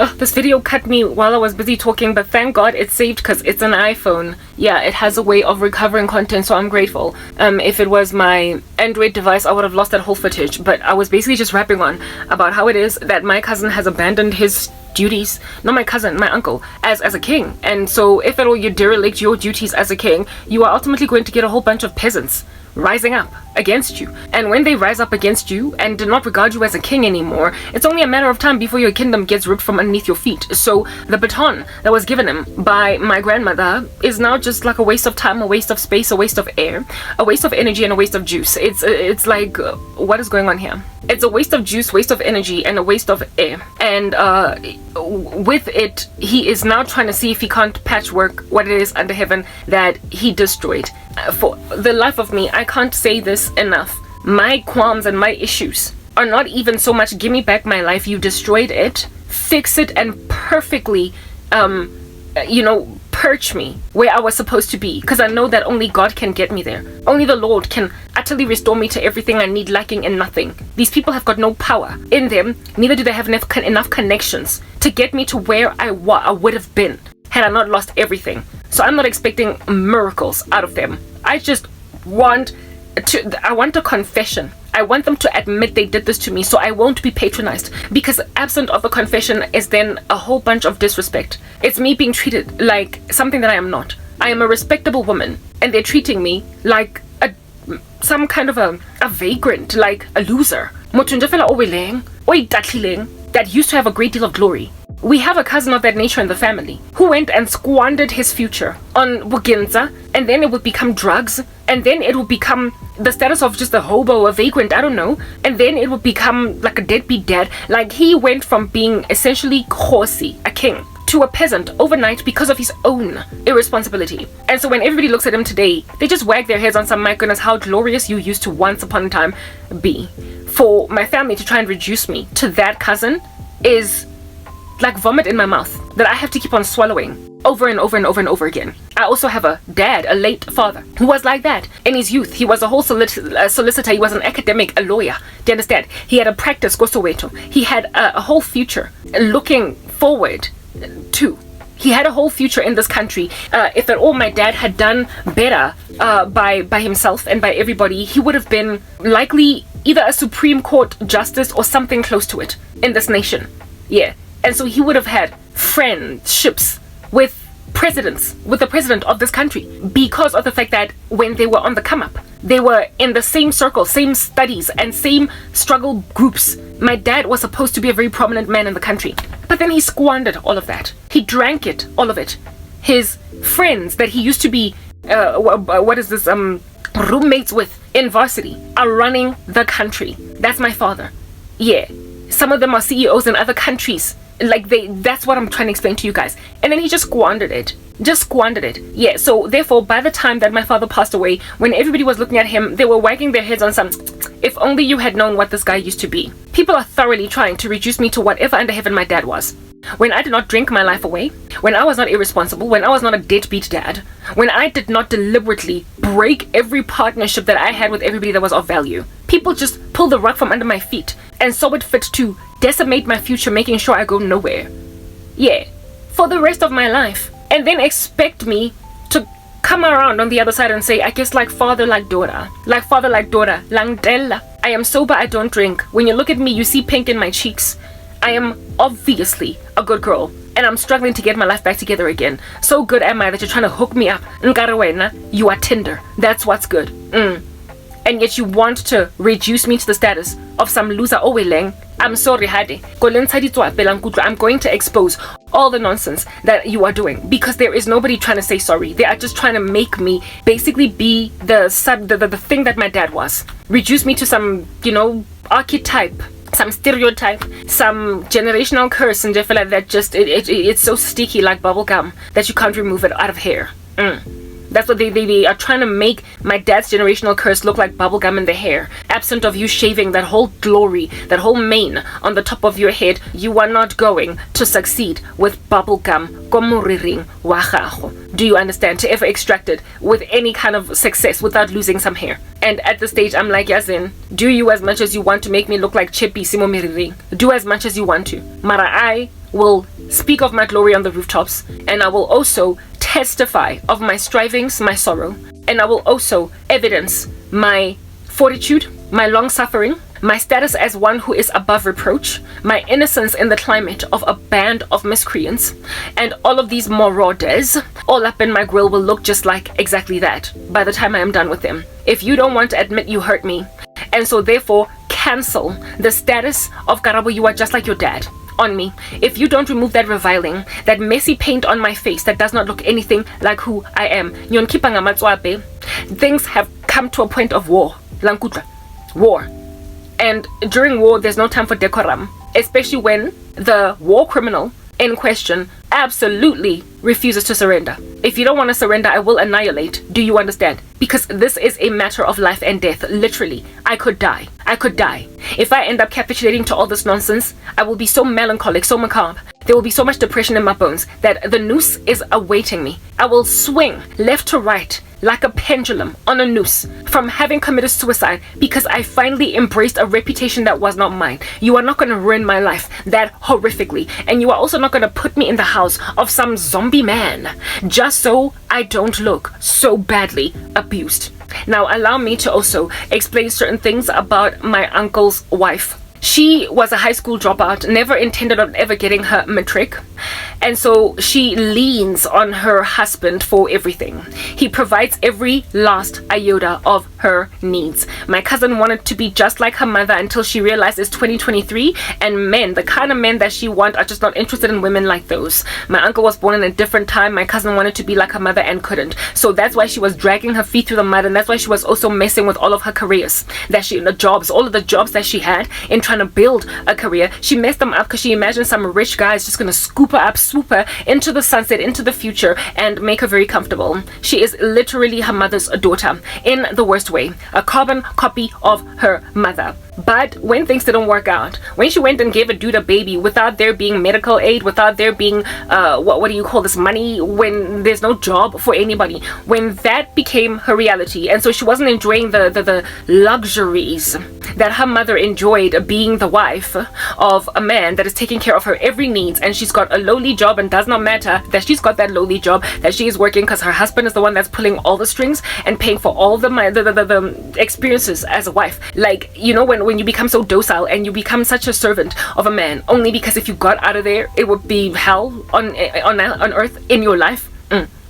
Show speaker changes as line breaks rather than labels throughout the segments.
Ugh, this video cut me while I was busy talking, but thank God it's saved because it's an iPhone. Yeah, it has a way of recovering content, so I'm grateful. If it was my Android device, I would have lost that whole footage, but I was basically just rapping on about how it is that my cousin has abandoned his duties, not my cousin, my uncle, as a king. And so if at all you derelict your duties as a king, you are ultimately going to get a whole bunch of peasants rising up against you. And when they rise up against you and do not regard you as a king anymore, it's only a matter of time before your kingdom gets ripped from underneath your feet. So the baton that was given him by my grandmother is now just like a waste of time, a waste of space, a waste of air, a waste of energy, and a waste of juice. It's like what is going on here? It's a waste of juice, waste of energy, and a waste of air. And with it, he is now trying to see if he can't patchwork what it is under heaven that he destroyed. For the life of me, I can't say this enough. My qualms and my issues are not even so much give me back my life, you destroyed it, fix it, and perfectly perch me where I was supposed to be, because I know that only God can get me there. Only the Lord can utterly restore me to everything I need, lacking in nothing. These people have got no power in them, neither do they have enough connections to get me to where I would have been had I not lost everything. So I'm not expecting miracles out of them. I just want a confession. I want them to admit they did this to me, so I won't be patronized, because absent of a confession is then a whole bunch of disrespect. It's me being treated like something that I am not. I am a respectable woman, and they're treating me like some kind of a vagrant, like a loser. That used to have a great deal of glory. We have a cousin of that nature in the family who went and squandered his future on Buginza, and then it would become drugs, and then it would become the status of just a hobo, a vagrant, I don't know, and then it would become like a deadbeat dad. Like, he went from being essentially Khosi, a king, to a peasant overnight because of his own irresponsibility. And so when everybody looks at him today, they just wag their heads on some, my goodness, how glorious you used to once upon a time be. For my family to try and reduce me to that cousin is like vomit in my mouth that I have to keep on swallowing over and over and over and over again. I also have a dad, a late father, who was like that in his youth. He was a whole solicitor. He was an academic, a lawyer. Do you understand? He had a practice, Soweto. He had a whole future looking forward to. He had a whole future in this country. If at all my dad had done better by himself and by everybody, he would have been likely either a Supreme Court justice or something close to it in this nation. Yeah. And so he would have had friendships with presidents, with the president of this country, because of the fact that when they were on the come up, they were in the same circle, same studies, and same struggle groups. My dad was supposed to be a very prominent man in the country, but then he squandered all of that. He drank it, all of it. His friends that he used to be, roommates with in varsity are running the country. That's my father. Yeah. Some of them are CEOs in other countries. That's what I'm trying to explain to you guys. And then he just squandered it. Yeah, so therefore, by the time that my father passed away, when everybody was looking at him, they were wagging their heads on some, if only you had known what this guy used to be. People are thoroughly trying to reduce me to whatever under heaven my dad was. When I did not drink my life away, when I was not irresponsible, when I was not a deadbeat dad, when I did not deliberately break every partnership that I had with everybody that was of value, people just pulled the rug from under my feet and saw it fit to decimate my future, making sure I go nowhere. Yeah, for the rest of my life. And then expect me to come around on the other side and say, I guess like father, like daughter. Like father, like daughter. Langdella. I am sober, I don't drink. When you look at me, you see pink in my cheeks. I am obviously a good girl, and I'm struggling to get my life back together again. So good am I that you're trying to hook me up. Nkarawena, you are Tinder. That's what's good. And yet you want to reduce me to the status of some loser oweleng. I'm sorry, Hadi. I'm going to expose all the nonsense that you are doing, because there is nobody trying to say sorry. They are just trying to make me basically be the thing that my dad was. Reduce me to some, archetype, some stereotype, some generational curse, and just like that. Just it's so sticky like bubble gum that you can't remove it out of hair. That's what they are trying to make my dad's generational curse look like bubblegum in the hair. Absent of you shaving that whole glory, that whole mane on the top of your head, you are not going to succeed with bubblegum. Do you understand? To ever extract it with any kind of success without losing some hair. And at this stage, I'm like, Yazin, do you as much as you want to make me look like Chippy Simo Miriring. Do as much as you want to. Mara, will speak of my glory on the rooftops, and I will also testify of my strivings, my sorrow, and I will also evidence my fortitude, my long suffering, my status as one who is above reproach, my innocence in the climate of a band of miscreants, and all of these marauders all up in my grill will look just like exactly that by the time I am done with them. If you don't want to admit you hurt me, and so therefore cancel the status of Karabo, you are just like your dad on me. If you don't remove that reviling, that messy paint on my face that does not look anything like who I am, things have come to a point of war. War. And during war, there's no time for decorum, especially when the war criminal in question absolutely refuses to surrender. If you don't want to surrender, I will annihilate. Do you understand? Because this is a matter of life and death. Literally, I could die. I could die. If I end up capitulating to all this nonsense, I will be so melancholic, so macabre. There will be so much depression in my bones that the noose is awaiting me. I will swing left to right like a pendulum on a noose from having committed suicide because I finally embraced a reputation that was not mine. You are not going to ruin my life that horrifically, and you are also not going to put me in the house of some zombie man just so I don't look so badly abused. Now allow me to also explain certain things about my uncle's wife. She was a high school dropout, never intended on ever getting her matric, and so she leans on her husband for everything. He provides every last iota of her needs. My cousin wanted to be just like her mother until she realized it's 2023 and men, the kind of men that she wants, are just not interested in women like those. My uncle was born in a different time. My cousin wanted to be like her mother and couldn't. So that's why she was dragging her feet through the mud, and that's why she was also messing with all of her careers, the jobs, all of the jobs that she had in trying to build a career. She messed them up because she imagined some rich guy is just going to scoop her up, swoop her into the sunset, into the future, and make her very comfortable. She is literally her mother's daughter in the worst way, a carbon copy of her mother. But when things didn't work out, when she went and gave a dude a baby without there being medical aid, without there being what do you call this, money, when there's no job for anybody, when that became her reality, and so she wasn't enjoying the luxuries that her mother enjoyed being the wife of a man that is taking care of her every needs, and she's got a lowly job, and does not matter that she's got that lowly job, that she is working because her husband is the one that's pulling all the strings and paying for all the experiences as a wife. Like, you know, when you become so docile and you become such a servant of a man only because if you got out of there it would be hell on earth in your life.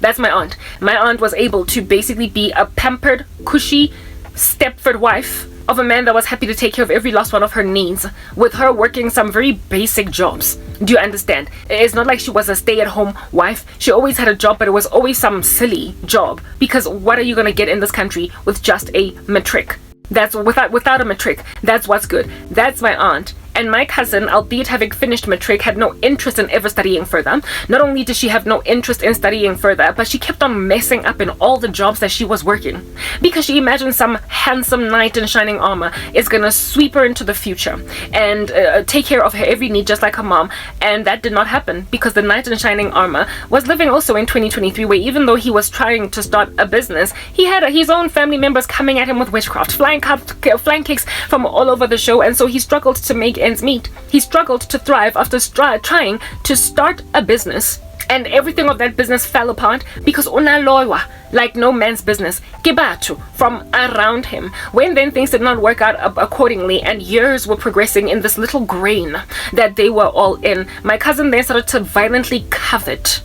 That's my aunt. My aunt was able to basically be a pampered, cushy Stepford wife of a man that was happy to take care of every last one of her needs, with her working some very basic jobs. Do you understand? It's not like she was a stay-at-home wife. She always had a job, but it was always some silly job, because what are you going to get in this country with just a matric? That's without a matric. That's what's good. That's my aunt. And my cousin, albeit having finished matric, had no interest in ever studying further. Not only did she have no interest in studying further, but she kept on messing up in all the jobs that she was working, because she imagined some handsome knight in shining armor is gonna sweep her into the future and take care of her every need just like her mom. And that did not happen, because the knight in shining armor was living also in 2023, where even though he was trying to start a business, he had his own family members coming at him with witchcraft, flying cakes from all over the show, and so he struggled to make ends meet. He struggled to thrive after trying to start a business, and everything of that business fell apart because unaloywa, like no man's business, kibatu from around him. When then things did not work out accordingly, and years were progressing in this little grain that they were all in, my cousin then started to violently covet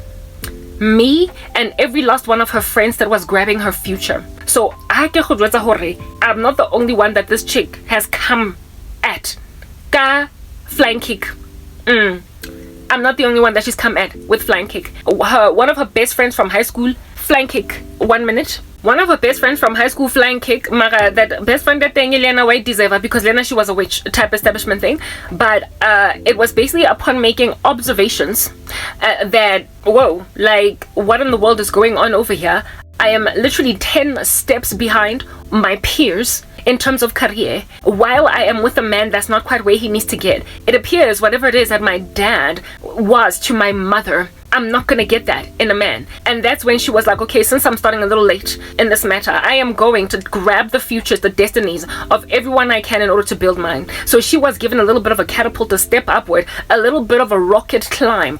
me and every last one of her friends that was grabbing her future. So I'm not the only one that this chick has come at flying kick. I'm not the only one that she's come at with flying kick. One of her best friends from high school, flying kick 1 minute. One of her best friends from high school, flying kick. Mara, that best friend that thing Lena White deserve, because Lena, she was a witch type establishment thing. But it was basically upon making observations that, whoa, like, what in the world is going on over here? I am literally 10 steps behind my peers in terms of career, while I am with a man that's not quite where he needs to get. It appears whatever it is that my dad was to my mother, I'm not gonna get that in a man. And that's when she was like, okay, since I'm starting a little late in this matter, I am going to grab the futures, the destinies of everyone I can in order to build mine. So she was given a little bit of a catapult to step upward, a little bit of a rocket climb,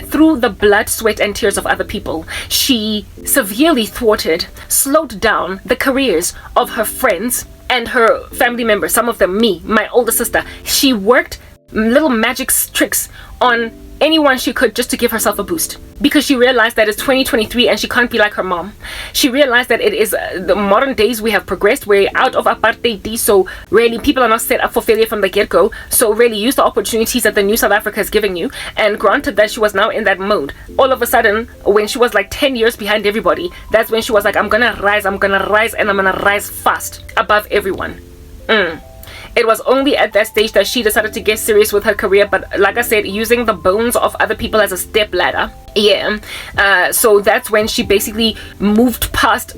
through the blood, sweat, and tears of other people. She severely thwarted, slowed down the careers of her friends and her family members, some of them, me, my older sister. She worked little magic tricks on anyone she could just to give herself a boost, because she realized that it's 2023 and she can't be like her mom. She realized that it is the modern days, we have progressed, we're out of apartheid, so really people are not set up for failure from the get-go. So really use the opportunities that the new South Africa is giving you. And granted that she was now in that mode, all of a sudden when she was like 10 years behind everybody, that's when she was like, I'm gonna rise, and I'm gonna rise fast above everyone. It was only at that stage that she decided to get serious with her career, but like I said, using the bones of other people as a step ladder. So that's when she basically moved past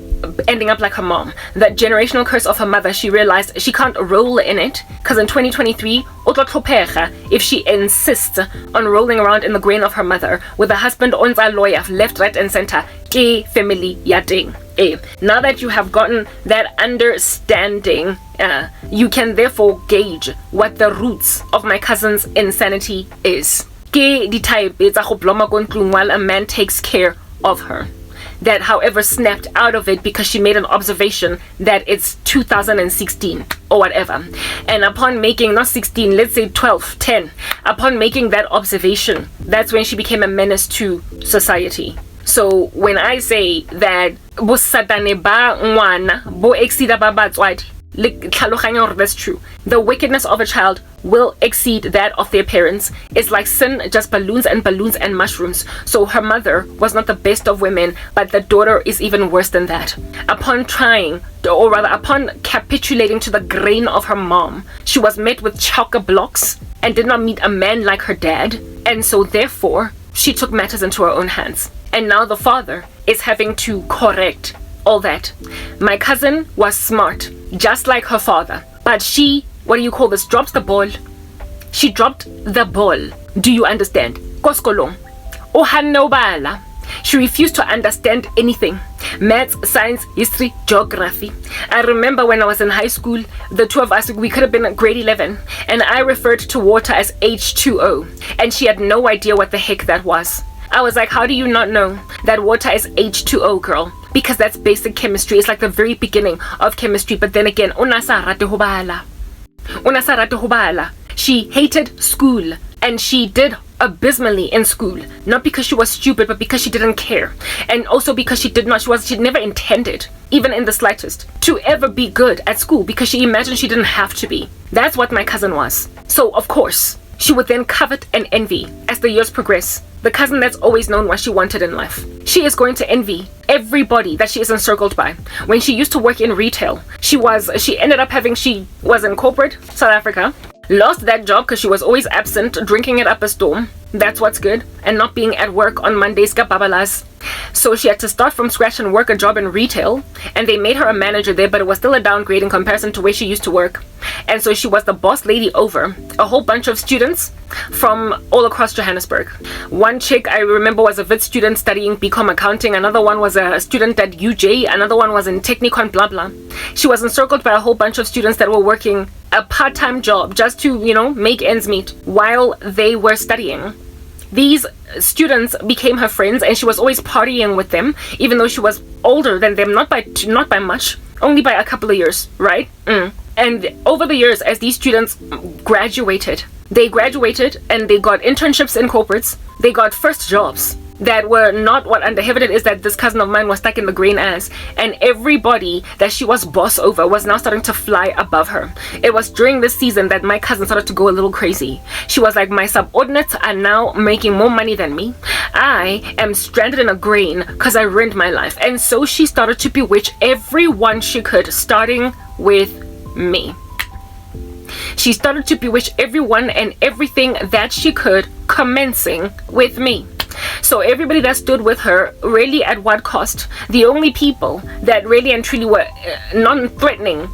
ending up like her mom. That generational curse of her mother, she realized she can't roll in it, because in 2023, if she insists on rolling around in the grain of her mother with a husband on a lawyer left, right, and center, family yating. Now that you have gotten that understanding, you can therefore gauge what the roots of my cousin's insanity is. While a man takes care of her, that however snapped out of it because she made an observation that it's 2016 or whatever, and upon making, not 16, let's say 12, 10, upon making that observation, that's when she became a menace to society. So when I say that bo satane ba ngwana bo exceed ba batswadi, that's true. The wickedness of a child will exceed that of their parents. It's like sin, just balloons and mushrooms. So her mother was not the best of women, but the daughter is even worse than that. Upon trying, or rather upon capitulating to the grain of her mom, she was met with chock-a-blocks and did not meet a man like her dad. And so therefore, she took matters into her own hands. And now the father is having to correct all that. My cousin was smart, just like her father, but she, drops the ball. She dropped the ball. Do you understand? Koskolong. Ohanobala. She refused to understand anything. Maths, science, history, geography. I remember when I was in high school, the two of us, we could have been at grade 11, and I referred to water as H2O, and she had no idea what the heck that was. I was like, how do you not know that water is H2O, girl? Because that's basic chemistry. It's like the very beginning of chemistry. But then again, she hated school, and she did abysmally in school, not because she was stupid, but because she didn't care, and also because she never intended, even in the slightest, to ever be good at school, because she imagined she didn't have to be. That's what my cousin was. So of course she would then covet and envy as the years progress. The cousin that's always known what she wanted in life. She is going to envy everybody that she is encircled by. When she used to work in retail, she was in corporate South Africa, lost that job because she was always absent, drinking it up a storm. That's what's good, and not being at work on Mondays ka babalas. So she had to start from scratch and work a job in retail, and they made her a manager there, but it was still a downgrade in comparison to where she used to work. And so she was the boss lady over a whole bunch of students from all across Johannesburg. One chick I remember was a Wits student studying BCom accounting, another one was a student at UJ, another one was in Technikon, blah blah. She was encircled by a whole bunch of students that were working a part-time job just to, make ends meet while they were studying. These students became her friends, and she was always partying with them, even though she was older than them, not by much, only by a couple of years, right? And over the years, as these students graduated and they got internships in corporates, they got first jobs that were not what under heaven it is that this cousin of mine was stuck in the grain as, and everybody that she was boss over was now starting to fly above her. It was during this season that my cousin started to go a little crazy. She was like, my subordinates are now making more money than me. I am stranded in a grain because I ruined my life. And so she started to bewitch everyone she could, starting with me. She started to bewitch everyone and everything that she could, commencing with me. So everybody that stood with her, really at what cost? The only people that really and truly were non-threatening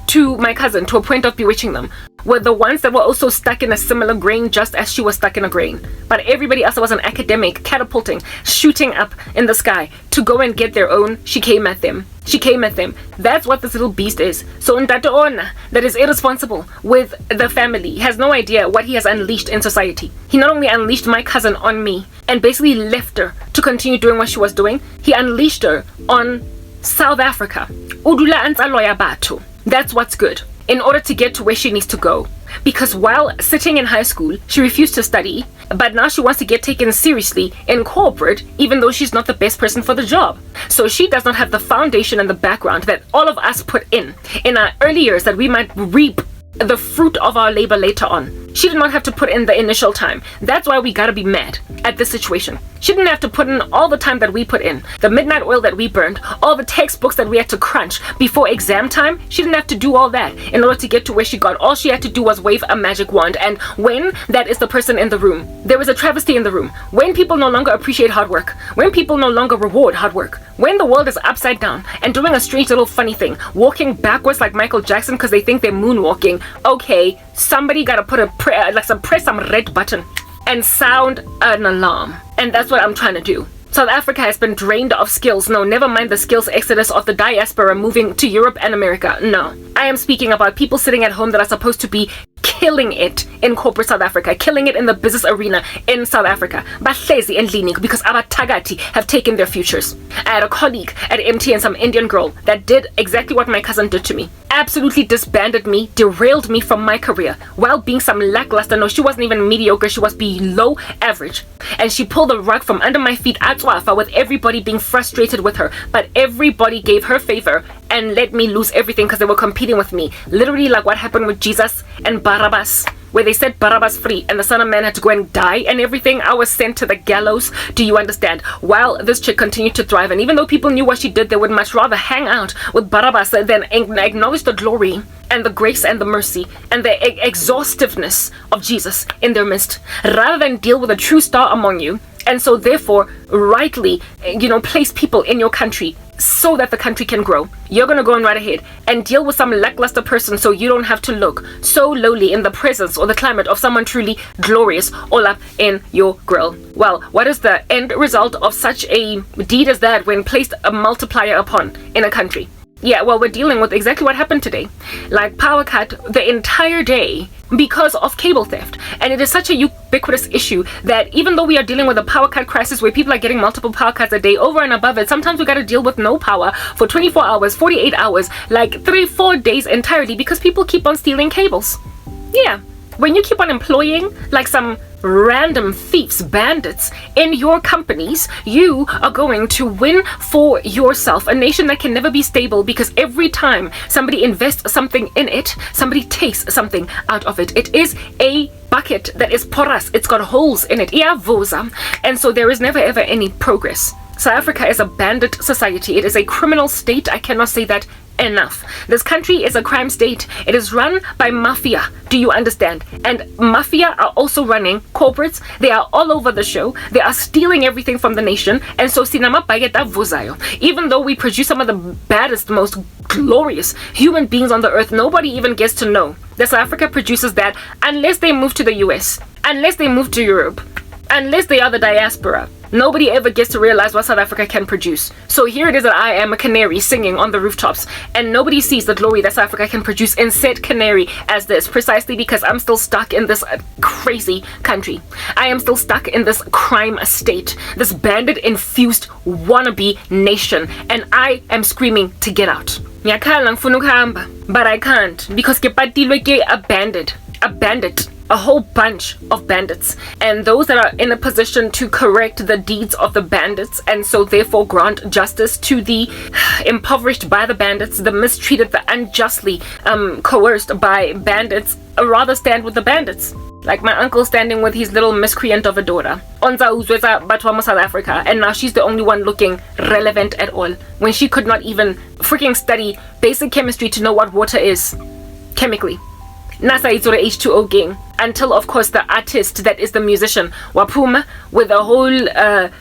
to my cousin to a point of bewitching them were the ones that were also stuck in a similar grain just as she was stuck in a grain. But everybody else that was an academic, catapulting, shooting up in the sky to go and get their own, she came at them. She came at them. That's what this little beast is. So Ntate Ona, that is irresponsible with the family, has no idea what he has unleashed in society. He not only unleashed my cousin on me and basically left her to continue doing what she was doing, he unleashed her on South Africa. Udula antaloya batho. That's what's good. In order to get to where she needs to go. Because while sitting in high school, she refused to study, but now she wants to get taken seriously in corporate, even though she's not the best person for the job. So she does not have the foundation and the background that all of us put in our early years, that we might reap the fruit of our labor later on. She did not have to put in the initial time. That's why we gotta be mad at this situation. She didn't have to put in all the time that we put in, the midnight oil that we burned, all the textbooks that we had to crunch before exam time. She didn't have to do all that in order to get to where she got. All she had to do was wave a magic wand, and when that is the person in the room, there was a travesty in the room. When people no longer appreciate hard work, when people no longer reward hard work, when the world is upside down and doing a strange little funny thing, walking backwards like Michael Jackson because they think they're moonwalking, okay, somebody gotta put press some red button and sound an alarm. And that's what I'm trying to do. South Africa has been drained of skills. No, never mind the skills exodus of the diaspora moving to Europe and America. No, I am speaking about people sitting at home that are supposed to be killing it in corporate South Africa, killing it in the business arena in South Africa. Bahlezi endlini because abatagati have taken their futures. I had a colleague at MTN, some Indian girl, that did exactly what my cousin did to me. Absolutely disbanded me, derailed me from my career while being some lackluster. No, she wasn't even mediocre, she was below average. And she pulled the rug from under my feet at Swafa with everybody being frustrated with her. But everybody gave her favor and let me lose everything because they were competing with me. Literally like what happened with Jesus and Barabbas, where they set Barabbas free and the Son of Man had to go and die and everything. I was sent to the gallows, do you understand? While this chick continued to thrive, and even though people knew what she did, they would much rather hang out with Barabbas than acknowledge the glory and the grace and the mercy and the exhaustiveness of Jesus in their midst, rather than deal with a true star among you. And so therefore rightly, place people in your country so that the country can grow. You're gonna go on right ahead and deal with some lackluster person so you don't have to look so lowly in the presence or the climate of someone truly glorious all up in your grill. Well, what is the end result of such a deed as that when placed a multiplier upon in a country? Yeah, well, we're dealing with exactly what happened today. Like power cut the entire day because of cable theft. And it is such a ubiquitous issue that even though we are dealing with a power cut crisis where people are getting multiple power cuts a day, over and above it, sometimes we got to deal with no power for 24 hours, 48 hours, like 3-4 days entirely because people keep on stealing cables. Yeah, when you keep on employing like some random thieves, bandits in your companies, you are going to win for yourself a nation that can never be stable because every time somebody invests something in it, somebody takes something out of it. It is a bucket that is porous, it's got holes in it, iyavuza, and so there is never ever any progress. South Africa is a bandit society. It is a criminal state. I cannot say that enough. This country is a crime state. It is run by mafia. Do you understand? And mafia are also running corporates. They are all over the show. They are stealing everything from the nation. And so sinama bageta vuzayo. Even though we produce some of the baddest, most glorious human beings on the earth, nobody even gets to know that South Africa produces that unless they move to the US, unless they move to Europe, unless they are the diaspora. Nobody ever gets to realize what South Africa can produce. So here it is that I am a canary singing on the rooftops, and nobody sees the glory that South Africa can produce in said canary as this, precisely because I'm still stuck in this crazy country. I am still stuck in this crime state, this bandit-infused wannabe nation, and I am screaming to get out. Ngiyakhala ngifuna ukuhamba, but I can't because kepatilwe ke a bandit. A whole bunch of bandits, and those that are in a position to correct the deeds of the bandits and so therefore grant justice to the impoverished by the bandits, the mistreated, the unjustly coerced by bandits, rather stand with the bandits. Like my uncle standing with his little miscreant of a daughter. Onza uzweza batwamo South Africa, and now she's the only one looking relevant at all when she could not even freaking study basic chemistry to know what water is chemically. NASA is H2O gang, until of course the artist that is the musician Wapuma with a whole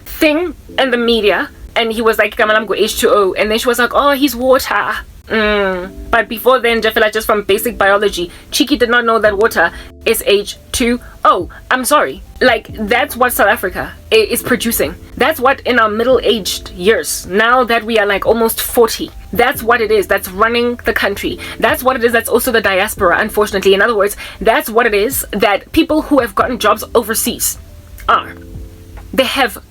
thing in the media, and he was like Kamalam go H2O, and then she was like, oh, he's water. But before then, Jeffela, just from basic biology, Cheeky did not know that water is H2O. I'm sorry. Like, that's what South Africa is producing. That's what in our middle-aged years, now that we are like almost 40, that's what it is that's running the country. That's what it is that's also the diaspora, unfortunately. In other words, that's what it is that people who have gotten jobs overseas are. They have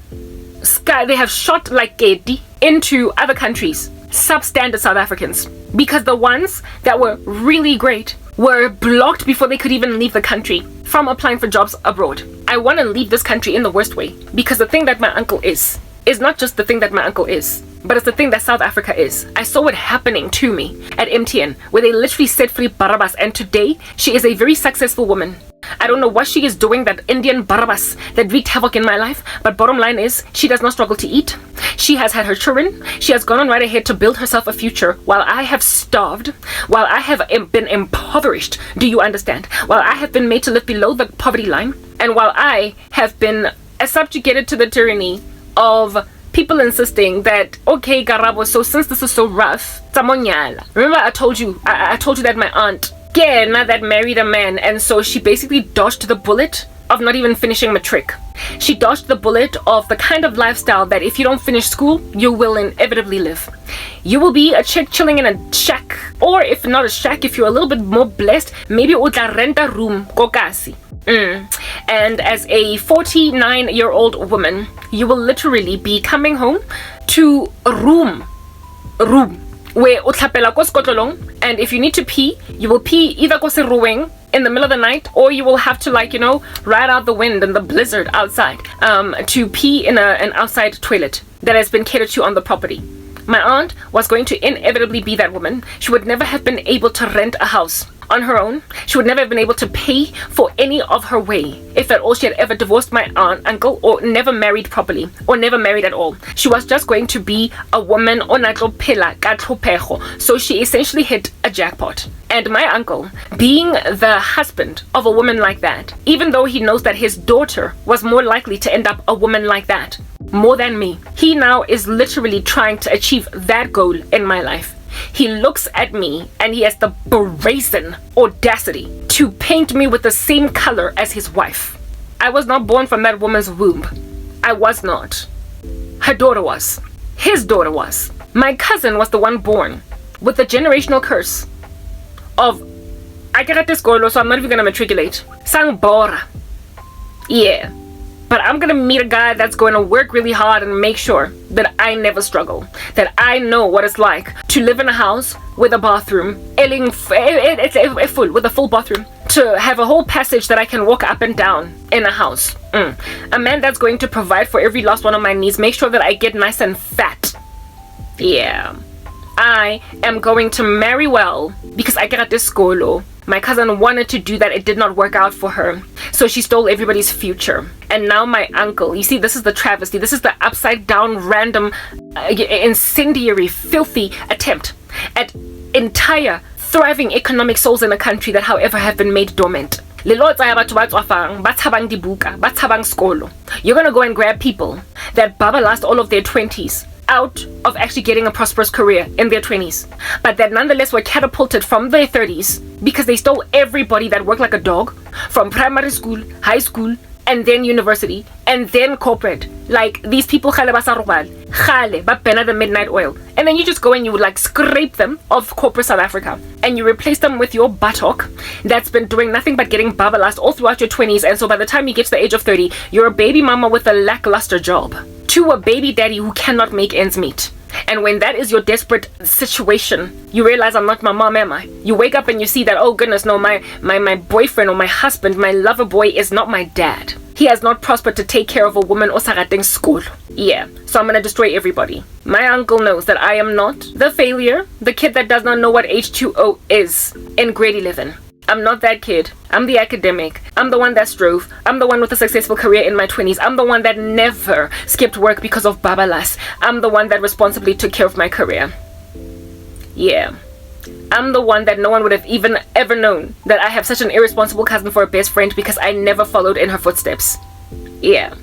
shot like Gedi into other countries, substandard South Africans, because the ones that were really great were blocked before they could even leave the country from applying for jobs abroad. I want to leave this country in the worst way, because the thing that my uncle is not just the thing that my uncle is, but it's the thing that South Africa is. I saw it happening to me at MTN, where they literally set free Barabbas, and today she is a very successful woman. I don't know what she is doing, that Indian Barabbas that wreaked havoc in my life, but bottom line is, she does not struggle to eat. She has had her children. She has gone on right ahead to build herself a future, while I have starved, while I have been impoverished. Do you understand? While I have been made to live below the poverty line, and while I have been subjugated to the tyranny of people insisting that, okay, Karabo, so since this is so rough, remember I told you that my aunt Kena that married a man, and so she basically dodged the bullet of not even finishing matric. She dodged the bullet of the kind of lifestyle that if you don't finish school, you will inevitably live. You will be a chick chilling in a shack, or if not a shack, if you're a little bit more blessed, maybe utla rent a room, kokasi. And as a 49-year-old woman, you will literally be coming home to a room where utlapela ko skotlolong, and if you need to pee, you will pee either ko seruweng in the middle of the night, or you will have to, like, ride out the wind and the blizzard outside to pee in an outside toilet that has been catered to on the property. My aunt was going to inevitably be that woman. She would never have been able to rent a house on her own. She would never have been able to pay for any of her way, if at all she had ever divorced my uncle, or never married properly, or never married at all. She was just going to be a woman so she essentially hit a jackpot. And my uncle, being the husband of a woman like that, even though he knows that his daughter was more likely to end up a woman like that more than me, he now is literally trying to achieve that goal in my life. He looks at me and he has the brazen audacity to paint me with the same color as his wife. I was not born from that woman's womb. I was not. Her daughter was. His daughter was. My cousin was the one born with the generational curse of, I get at this girl, so I'm not even gonna matriculate. Sang bora. Yeah. But I'm gonna meet a guy that's going to work really hard and make sure that I never struggle. That I know what it's like to live in a house with a bathroom, with a full bathroom. To have a whole passage that I can walk up and down in a house. A man that's going to provide for every last one of my needs. Make sure that I get nice and fat. Yeah. I am going to marry well because I get at this skolo. My cousin wanted to do that. It did not work out for her. So she stole everybody's future. And now my uncle, you see, this is the travesty. This is the upside down, random, incendiary, filthy attempt at entire thriving economic souls in a country that, however, have been made dormant. You're gonna go and grab people that baba last all of their 20s out of actually getting a prosperous career in their 20s, but that nonetheless were catapulted from their 30s because they stole everybody that worked like a dog from primary school, high school, and then university, and then corporate. Like, these people the midnight oil, and then you just go and you would like scrape them off corporate South Africa, and you replace them with your buttock that's been doing nothing but getting babalast all throughout your 20s, and so by the time you get to the age of 30, you're a baby mama with a lackluster job to a baby daddy who cannot make ends meet. And when that is your desperate situation, you realize, I'm not my mom, am I? You wake up and you see that, oh goodness, no, my boyfriend or my husband, my lover boy is not my dad. He has not prospered to take care of a woman or sarateng school. Yeah, so I'm gonna destroy everybody. My uncle knows that I am not the failure, the kid that does not know what H2O is in grade 11. I'm not that kid. I'm the academic. I'm the one that strove. I'm the one with a successful career in my 20s. I'm the one that never skipped work because of babalas. I'm the one that responsibly took care of my career. Yeah. I'm the one that no one would have even ever known that I have such an irresponsible cousin for a best friend because I never followed in her footsteps. Yeah.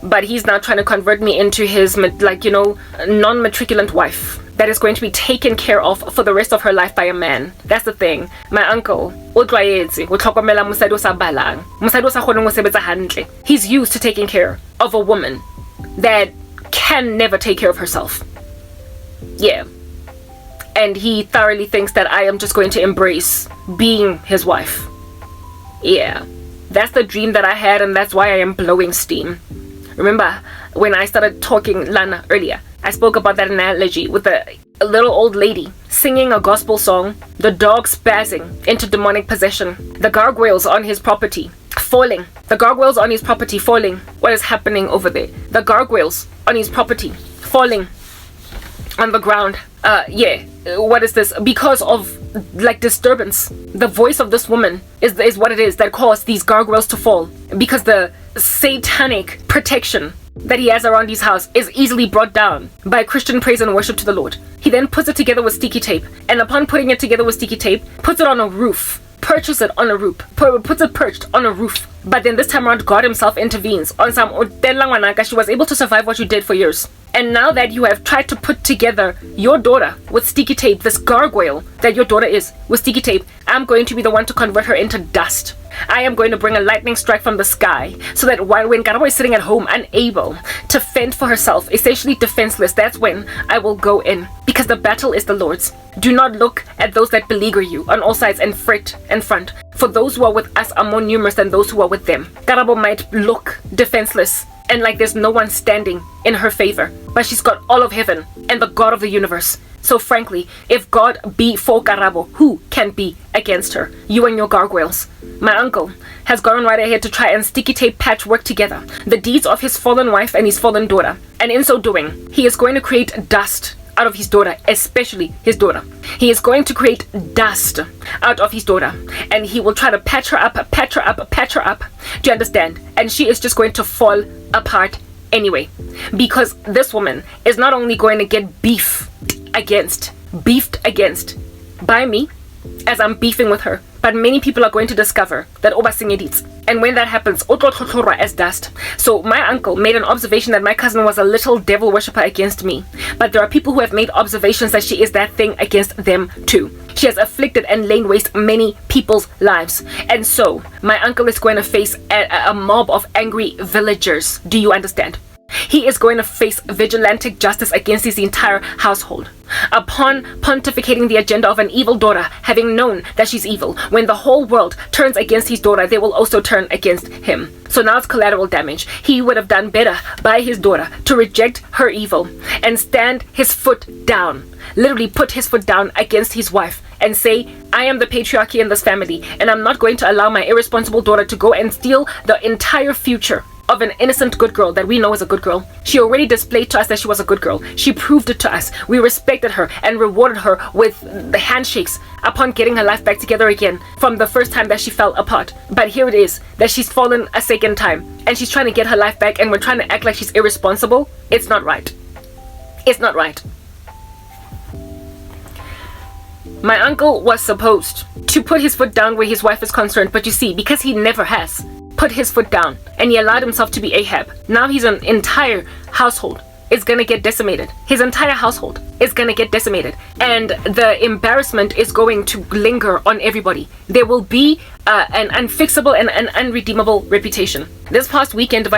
But he's now trying to convert me into his, non-matriculant wife that is going to be taken care of for the rest of her life by a man. That's the thing. My uncle, he's used to taking care of a woman that can never take care of herself. Yeah. And he thoroughly thinks that I am just going to embrace being his wife. Yeah. That's the dream that I had, and that's why I am blowing steam. Remember when I started talking Lana earlier, I spoke about that analogy with a little old lady singing a gospel song, the dog spazzing into demonic possession, the gargoyles on his property falling, the gargoyles on his property falling. What is happening over there? The gargoyles on his property falling on the ground. Yeah, what is this? Because of like disturbance, the voice of this woman is what it is that caused these gargoyles to fall, because the satanic protection that he has around his house is easily brought down by Christian praise and worship to the Lord. He then puts it together with sticky tape, and upon putting it together with sticky tape, puts it on a roof, perches it on a roof, puts it perched on a roof. But then this time around, God himself intervenes on some she was able to survive what you did for years. And now that you have tried to put together your daughter with sticky tape, this gargoyle that your daughter is with sticky tape, I'm going to be the one to convert her into dust. I am going to bring a lightning strike from the sky, so that when Karabo is sitting at home unable to fend for herself, essentially defenseless, that's when I will go in, because the battle is the Lord's. Do not look at those that beleaguer you on all sides and fret and front, for those who are with us are more numerous than those who are with them. Karabo might look defenseless and like there's no one standing in her favor, but she's got all of heaven and the God of the universe. So frankly, if God be for Karabo, who can be against her? You and your gargoyles. My uncle has gone right ahead to try and sticky tape patchwork together the deeds of his fallen wife and his fallen daughter, and in so doing, he is going to create dust out of his daughter, especially his daughter. He is going to create dust out of his daughter, and he will try to patch her up. Do you understand? And she is just going to fall apart anyway, because this woman is not only going to get beefed against by me as I'm beefing with her, but many people are going to discover that Oba Singedits. And when that happens, as dust. So my uncle made an observation that my cousin was a little devil worshipper against me. But there are people who have made observations that she is that thing against them too. She has afflicted and lain waste many people's lives. And so my uncle is going to face a mob of angry villagers. Do you understand? He is going to face vigilante justice against his entire household. Upon pontificating the agenda of an evil daughter, having known that she's evil, when the whole world turns against his daughter, they will also turn against him. So now it's collateral damage. He would have done better by his daughter to reject her evil and stand his foot down. Literally put his foot down against his wife and say, I am the patriarchy in this family, and I'm not going to allow my irresponsible daughter to go and steal the entire future of an innocent good girl that we know is a good girl. She already displayed to us that she was a good girl. She proved it to us. We respected her and rewarded her with the handshakes upon getting her life back together again from the first time that she fell apart. But here it is that she's fallen a second time and she's trying to get her life back, and we're trying to act like she's irresponsible. It's not right. It's not right. My uncle was supposed to put his foot down where his wife is concerned, but you see, because he never has put his foot down and he allowed himself to be Ahab, now his entire household is gonna get decimated. His entire household is gonna get decimated, and the embarrassment is going to linger on everybody. There will be an unfixable and an unredeemable reputation. This past weekend,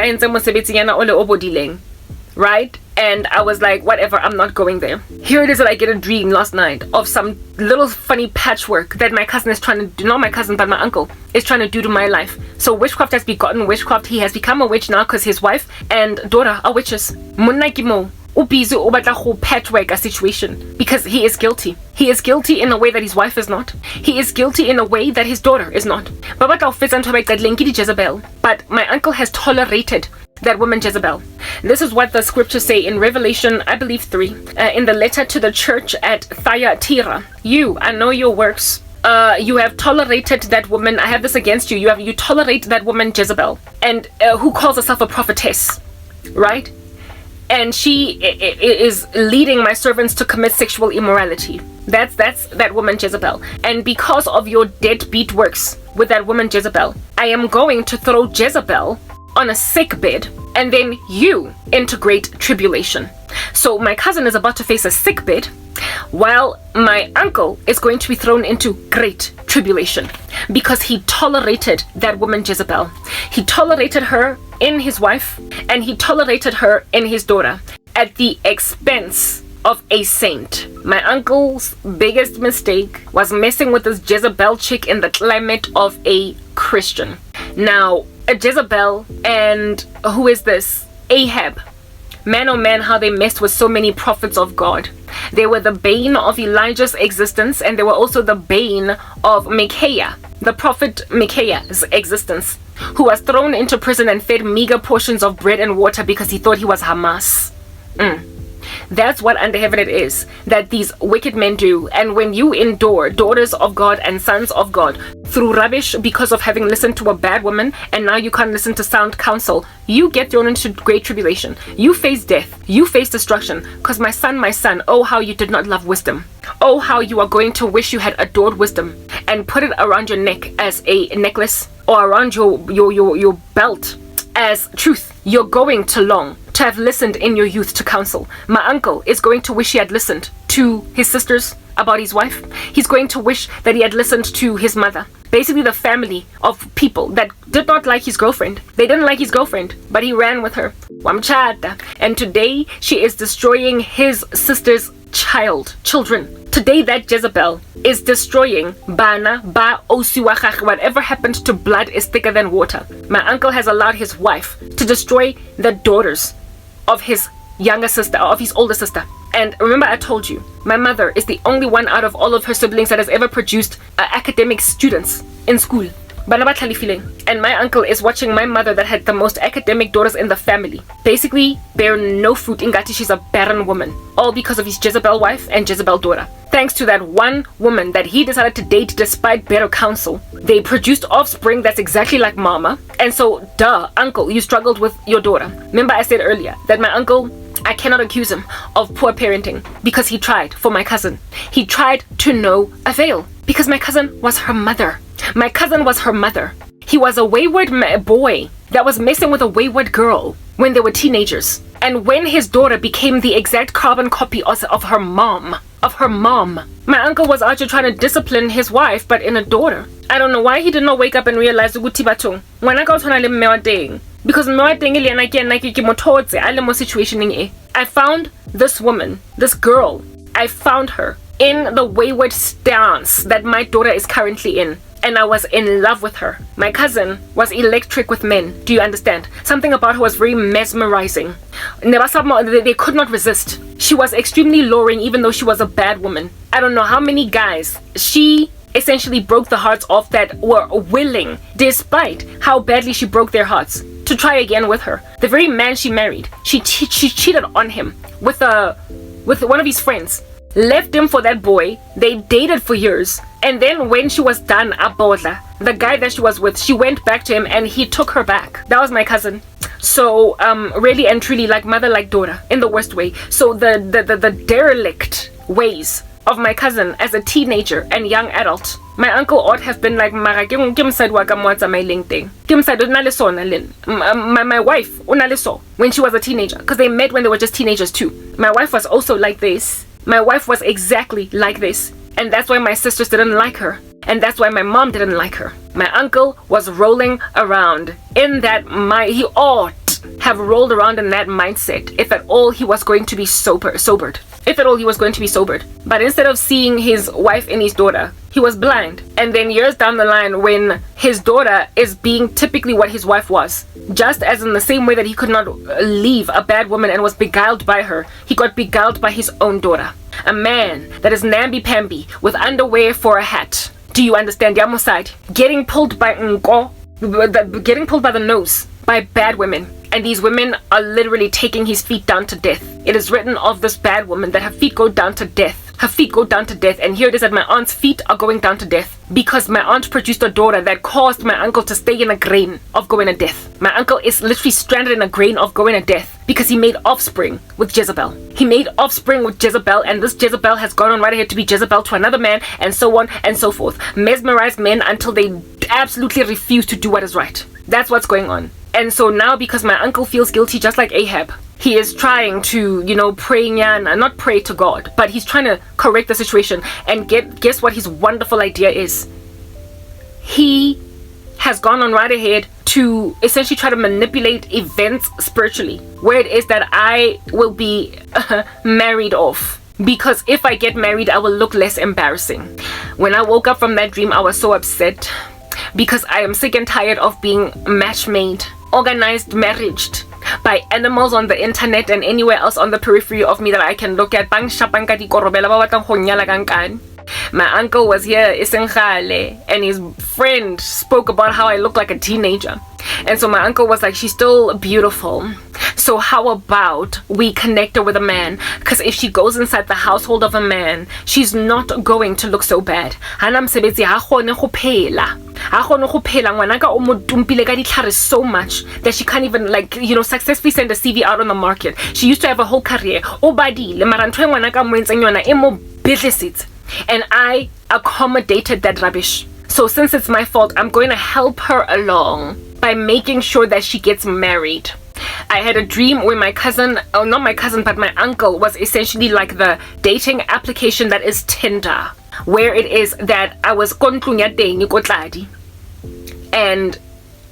right? And I was like, whatever, I'm not going there. Here it is that I get a dream last night of some little funny patchwork that my cousin is trying to do, not my cousin, but my uncle is trying to do to my life. So witchcraft has begotten witchcraft. He has become a witch now because his wife and daughter are witches. Patchwork a situation because he is guilty. He is guilty in a way that his wife is not. He is guilty in a way that his daughter is not. But my uncle has tolerated that woman Jezebel. This is what the scriptures say in Revelation, I believe 3, in the letter to the church at Thyatira. I know your works. You have tolerated that woman. I have this against you. You tolerate that woman Jezebel, and who calls herself a prophetess, right? And she is leading my servants to commit sexual immorality. That's that woman Jezebel. And because of your deadbeat works with that woman Jezebel, I am going to throw Jezebel on a sick bed, and then you into great tribulation. So my cousin is about to face a sick bed While my uncle is going to be thrown into great tribulation because he tolerated that woman Jezebel. He tolerated her in his wife, and he tolerated her in his daughter at the expense of a saint. My uncle's biggest mistake was messing with this Jezebel chick in the climate of a Christian. Now, a Jezebel and who is this? Ahab. Man oh man, how they messed with so many prophets of God. They were the bane of Elijah's existence, and they were also the bane of Micaiah, the prophet Micaiah's existence, who was thrown into prison and fed meager portions of bread and water because he thought he was Hamas. That's what under heaven it is that these wicked men do. And when you endure, daughters of God and sons of God, through rubbish because of having listened to a bad woman, and now you can't listen to sound counsel, you get thrown into great tribulation. You face death. You face destruction. Because my son, oh how you did not love wisdom. Oh how you are going to wish you had adored wisdom and put it around your neck as a necklace, or around your belt as truth. You're going to long to have listened in your youth to counsel. My uncle is going to wish he had listened to his sisters about his wife. He's going to wish that he had listened to his mother. Basically the family of people that did not like his girlfriend. They didn't like his girlfriend, but he ran with her. Wamchata. And today she is destroying his sister's children. Today that Jezebel is destroying Bana, Ba, Osiwachach. Whatever happened to blood is thicker than water. My uncle has allowed his wife to destroy the daughters of his younger sister, of his older sister. And remember, I told you, my mother is the only one out of all of her siblings that has ever produced academic students in school. And my uncle is watching my mother that had the most academic daughters in the family basically bear no fruit. Ingati, she's a barren woman, all because of his Jezebel wife and Jezebel daughter. Thanks to that one woman that he decided to date despite better counsel, they produced offspring that's exactly like mama. And so, duh, uncle, you struggled with your daughter. Remember I said earlier that my uncle, I cannot accuse him of poor parenting because he tried for my cousin. He tried to no avail because my cousin was her mother. My cousin was her mother. He was a wayward boy that was messing with a wayward girl when they were teenagers. And when his daughter became the exact carbon copy of her mom, my uncle was out here trying to discipline his wife, but in a daughter. I don't know why he did not wake up and realize ukuthi batho ngwana ka o tshwana le mme wa teng, because mme wa teng le yena ke nna ke mothotse a le mo situationeng e. I found this woman, this girl, I found her in the wayward stance that my daughter is currently in. And I was in love with her. My cousin was electric with men. Do you understand? Something about her was very mesmerizing. They could not resist. She was extremely luring even though she was a bad woman. I don't know how many guys she essentially broke the hearts of that were willing, despite how badly she broke their hearts, to try again with her. The very man she married, she cheated on him with one of his friends. Left him for that boy. They dated for years. And then when she was done, Abodla, the guy that she was with, she went back to him and he took her back. That was my cousin. So, really and truly, like mother, like daughter, in the worst way. So the derelict ways of my cousin as a teenager and young adult, my uncle ought have been like, my wife, when she was a teenager, because they met when they were just teenagers too. My wife was also like this. My wife was exactly like this. And that's why my sisters didn't like her. And that's why my mom didn't like her. My uncle was rolling around in that he ought have rolled around in that mindset if at all he was going to be sobered. If at all he was going to be sobered. But instead of seeing his wife and his daughter, he was blind. And then years down the line, when his daughter is being typically what his wife was, just as in the same way that he could not leave a bad woman and was beguiled by her, he got beguiled by his own daughter. A man that is namby-pamby with underwear for a hat. Do you understand? Yamoside. Getting pulled by the nose by bad women. And these women are literally taking his feet down to death. It is written of this bad woman that her feet go down to death. Her feet go down to death. And here it is that my aunt's feet are going down to death. Because my aunt produced a daughter that caused my uncle to stay in a grain of going to death. My uncle is literally stranded in a grain of going to death. Because he made offspring with Jezebel. He made offspring with Jezebel. And this Jezebel has gone on right ahead to be Jezebel to another man. And so on and so forth. Mesmerize men until they absolutely refuse to do what is right. That's what's going on. And so now, because my uncle feels guilty just like Ahab, he is trying to, pray nyana, not pray to God, but he's trying to correct the situation. And guess what his wonderful idea is? He has gone on right ahead to essentially try to manipulate events spiritually, where it is that I will be married off. Because if I get married, I will look less embarrassing. When I woke up from that dream, I was so upset because I am sick and tired of being match-made, organized, marriaged by animals on the internet and anywhere else on the periphery of me that I can look at. My uncle was here, and his friend spoke about how I look like a teenager. And so my uncle was like, she's still beautiful. So how about we connect her with a man? Because if she goes inside the household of a man, she's not going to look so bad. So much that she can't even successfully send a CV out on the market. She used to have a whole career. And I accommodated that rubbish. So since it's my fault, I'm going to help her along by making sure that she gets married. I had a dream where my cousin, not my cousin, but my uncle was essentially like the dating application that is Tinder, where it is that I was and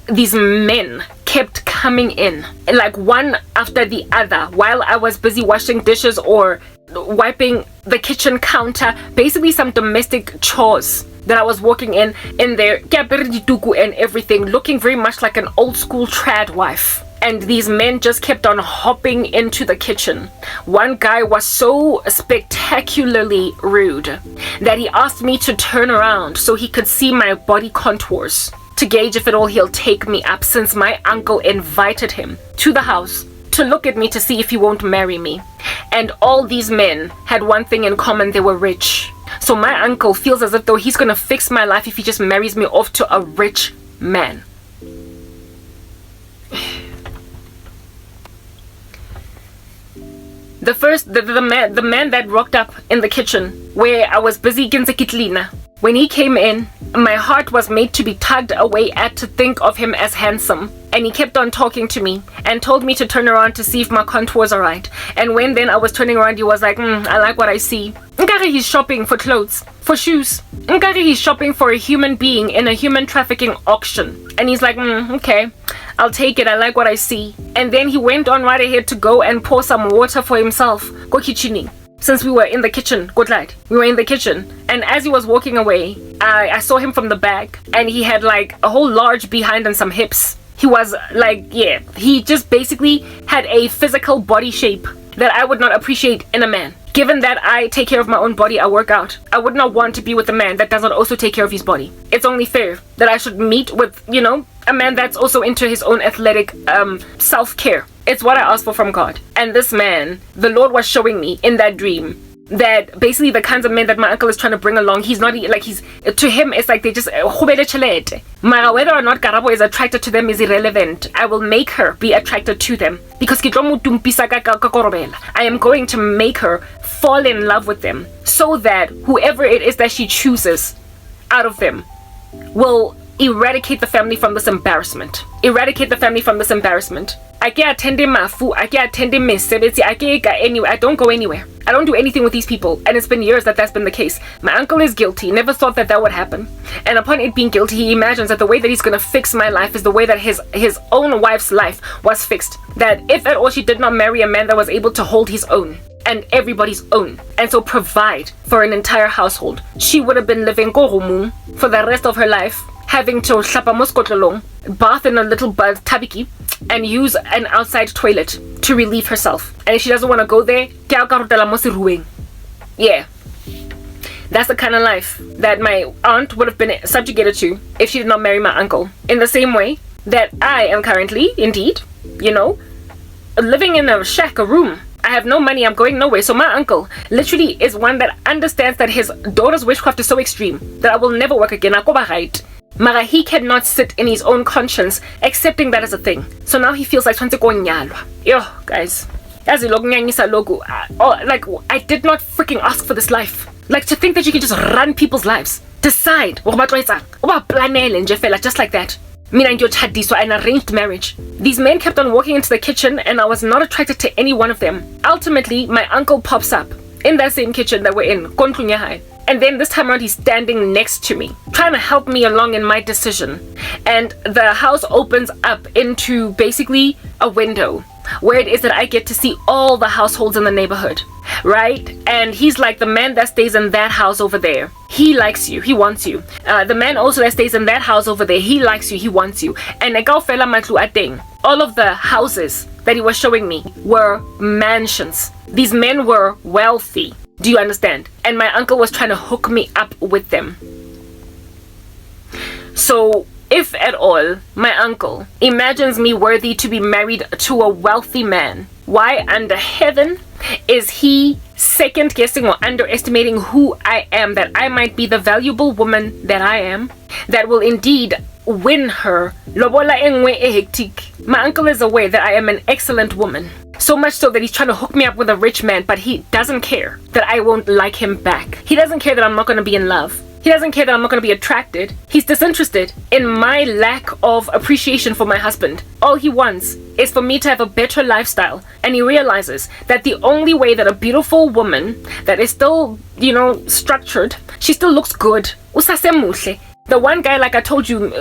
these men kept coming in, like one after the other, while I was busy washing dishes or wiping the kitchen counter, basically some domestic chores that I was walking in there, and everything, looking very much like an old school trad wife. And these men just kept on hopping into the kitchen. One guy was so spectacularly rude that he asked me to turn around so he could see my body contours to gauge if at all he'll take me up, since my uncle invited him to the house to look at me to see if he won't marry me. And all these men had one thing in common: they were rich. So my uncle feels as if though he's gonna fix my life if he just marries me off to a rich man. The man that rocked up in the kitchen where I was busy ginzekitlina, when he came in, my heart was made to be tugged away at to think of him as handsome. And he kept on talking to me and told me to turn around to see if my contours are right. And when then I was turning around, he was like, I like what I see. Nkari, he's shopping for clothes, for shoes. Nkari, he's shopping for a human being in a human trafficking auction. And he's like, okay, I'll take it. I like what I see. And then he went on right ahead to go and pour some water for himself. Go kitchening. Since we were in the kitchen, we were in the kitchen. And as he was walking away, I saw him from the back, and he had like a whole large behind and some hips. He was like, he just basically had a physical body shape that I would not appreciate in a man. Given that I take care of my own body, I work out, I would not want to be with a man that does not also take care of his body. It's only fair that I should meet with, a man that's also into his own athletic self-care. It's what I asked for from God. And this man, the Lord was showing me in that dream that basically the kinds of men that my uncle is trying to bring along, he's not like, to him it's like they just Mara, whether or not Karabo is attracted to them is irrelevant. I will make her be attracted to them because I am going to make her fall in love with them, so that whoever it is that she chooses out of them will eradicate the family from this embarrassment. I can't attend mafu, I can't attend mesebetsi, I can't go anywhere. I don't go anywhere. I don't do anything with these people, and it's been years that that's been the case. My uncle is guilty, never thought that would happen. And upon it being guilty, he imagines that the way that he's gonna fix my life is the way that his own wife's life was fixed. That if at all she did not marry a man that was able to hold his own and everybody's own, and so provide for an entire household, she would have been living korumu for the rest of her life, having to bath in a little tabiki and use an outside toilet to relieve herself. And if she doesn't want to go there, yeah, that's the kind of life that my aunt would have been subjugated to if she did not marry my uncle. In the same way that I am currently, indeed, living in a shack, a room. I have no money, I'm going nowhere. So my uncle literally is one that understands that his daughter's witchcraft is so extreme that I will never work again. Mara, he cannot sit in his own conscience accepting that as a thing. So now he feels like yo, guys, I did not freaking ask for this life. Like, to think that you can just run people's lives, decide just like that. Mina ngiyotshadiswa, an arranged marriage. These men kept on walking into the kitchen and I was not attracted to any one of them. Ultimately, my uncle pops up in that same kitchen that we're in, Kontlunya. And then this time around, he's standing next to me, trying to help me along in my decision. And the house opens up into basically a window where it is that I get to see all the households in the neighborhood, right? And he's like, the man that stays in that house over there, he likes you, he wants you. The man also that stays in that house over there, he likes you, he wants you. And all of the houses that he was showing me were mansions. These men were wealthy. Do you understand? And my uncle was trying to hook me up with them. So, if at all, my uncle imagines me worthy to be married to a wealthy man, why under heaven is he second guessing or underestimating who I am, that I might be the valuable woman that I am, that will indeed win her? Lobola engwe e hectic. My uncle is aware that I am an excellent woman. So much so that he's trying to hook me up with a rich man, but he doesn't care that I won't like him back. He doesn't care that I'm not going to be in love. He doesn't care that I'm not going to be attracted. He's disinterested in my lack of appreciation for my husband. All he wants is for me to have a better lifestyle. And he realizes that the only way that a beautiful woman that is still, structured, she still looks good. The one guy, like I told you,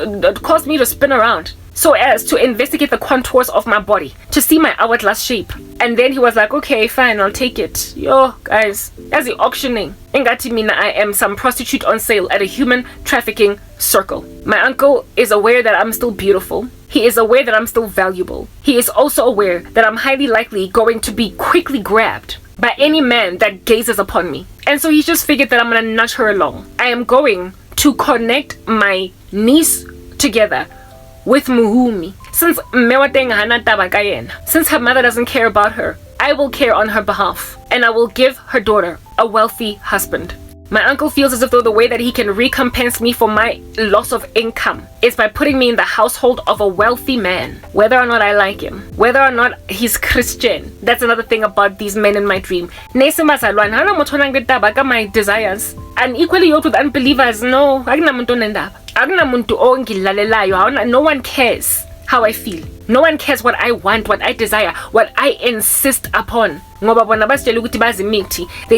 caused me to spin around so as to investigate the contours of my body, to see my hourglass shape. And then he was like, okay, fine, I'll take it. Yo, guys, as the auctioning. Ingati mina, I am some prostitute on sale at a human trafficking circle. My uncle is aware that I'm still beautiful. He is aware that I'm still valuable. He is also aware that I'm highly likely going to be quickly grabbed by any man that gazes upon me. And so he just figured that I'm gonna nudge her along. I am going to connect my niece together with Muhumi. Since her mother doesn't care about her, I will care on her behalf, and I will give her daughter a wealthy husband. My uncle feels as if though the way that he can recompense me for my loss of income is by putting me in the household of a wealthy man, whether or not I like him, whether or not he's Christian. That's another thing about these men in my dream. My desires. And equally yoked with unbelievers, no, no one cares how I feel. No one cares what I want, what I desire, what I insist upon. They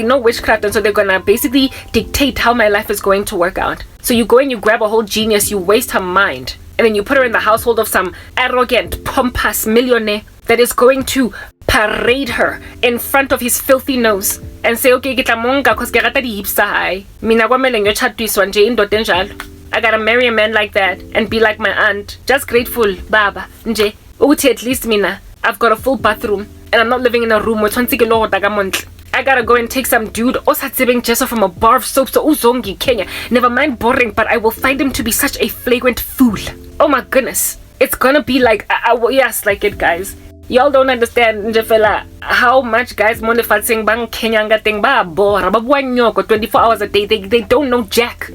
know witchcraft, and so they're gonna basically dictate how my life is going to work out. So you go and you grab a whole genius, you waste her mind, and then you put her in the household of some arrogant, pompous millionaire that is going to parade her in front of his filthy nose and say, okay, get monga cause gerata di hipster high. Mina kwamele ngiyotshadiswa nje indoda enjalo. I gotta marry a man like that and be like my aunt. Just grateful, baba. Nje, uthi at least mina, I've got a full bathroom and I'm not living in a room with 20 kilo daga. I gotta go and take some dude osatsebeng jeso from a bar of soap so uzongi Kenya. Never mind boring, but I will find him to be such a flagrant fool. Oh my goodness. It's gonna be like, yes, like it, guys. Y'all don't understand, njefela, how much guys monifatsing bang Kenyanga ting ba bora ba buanyoko 24 hours a day. They don't know jack.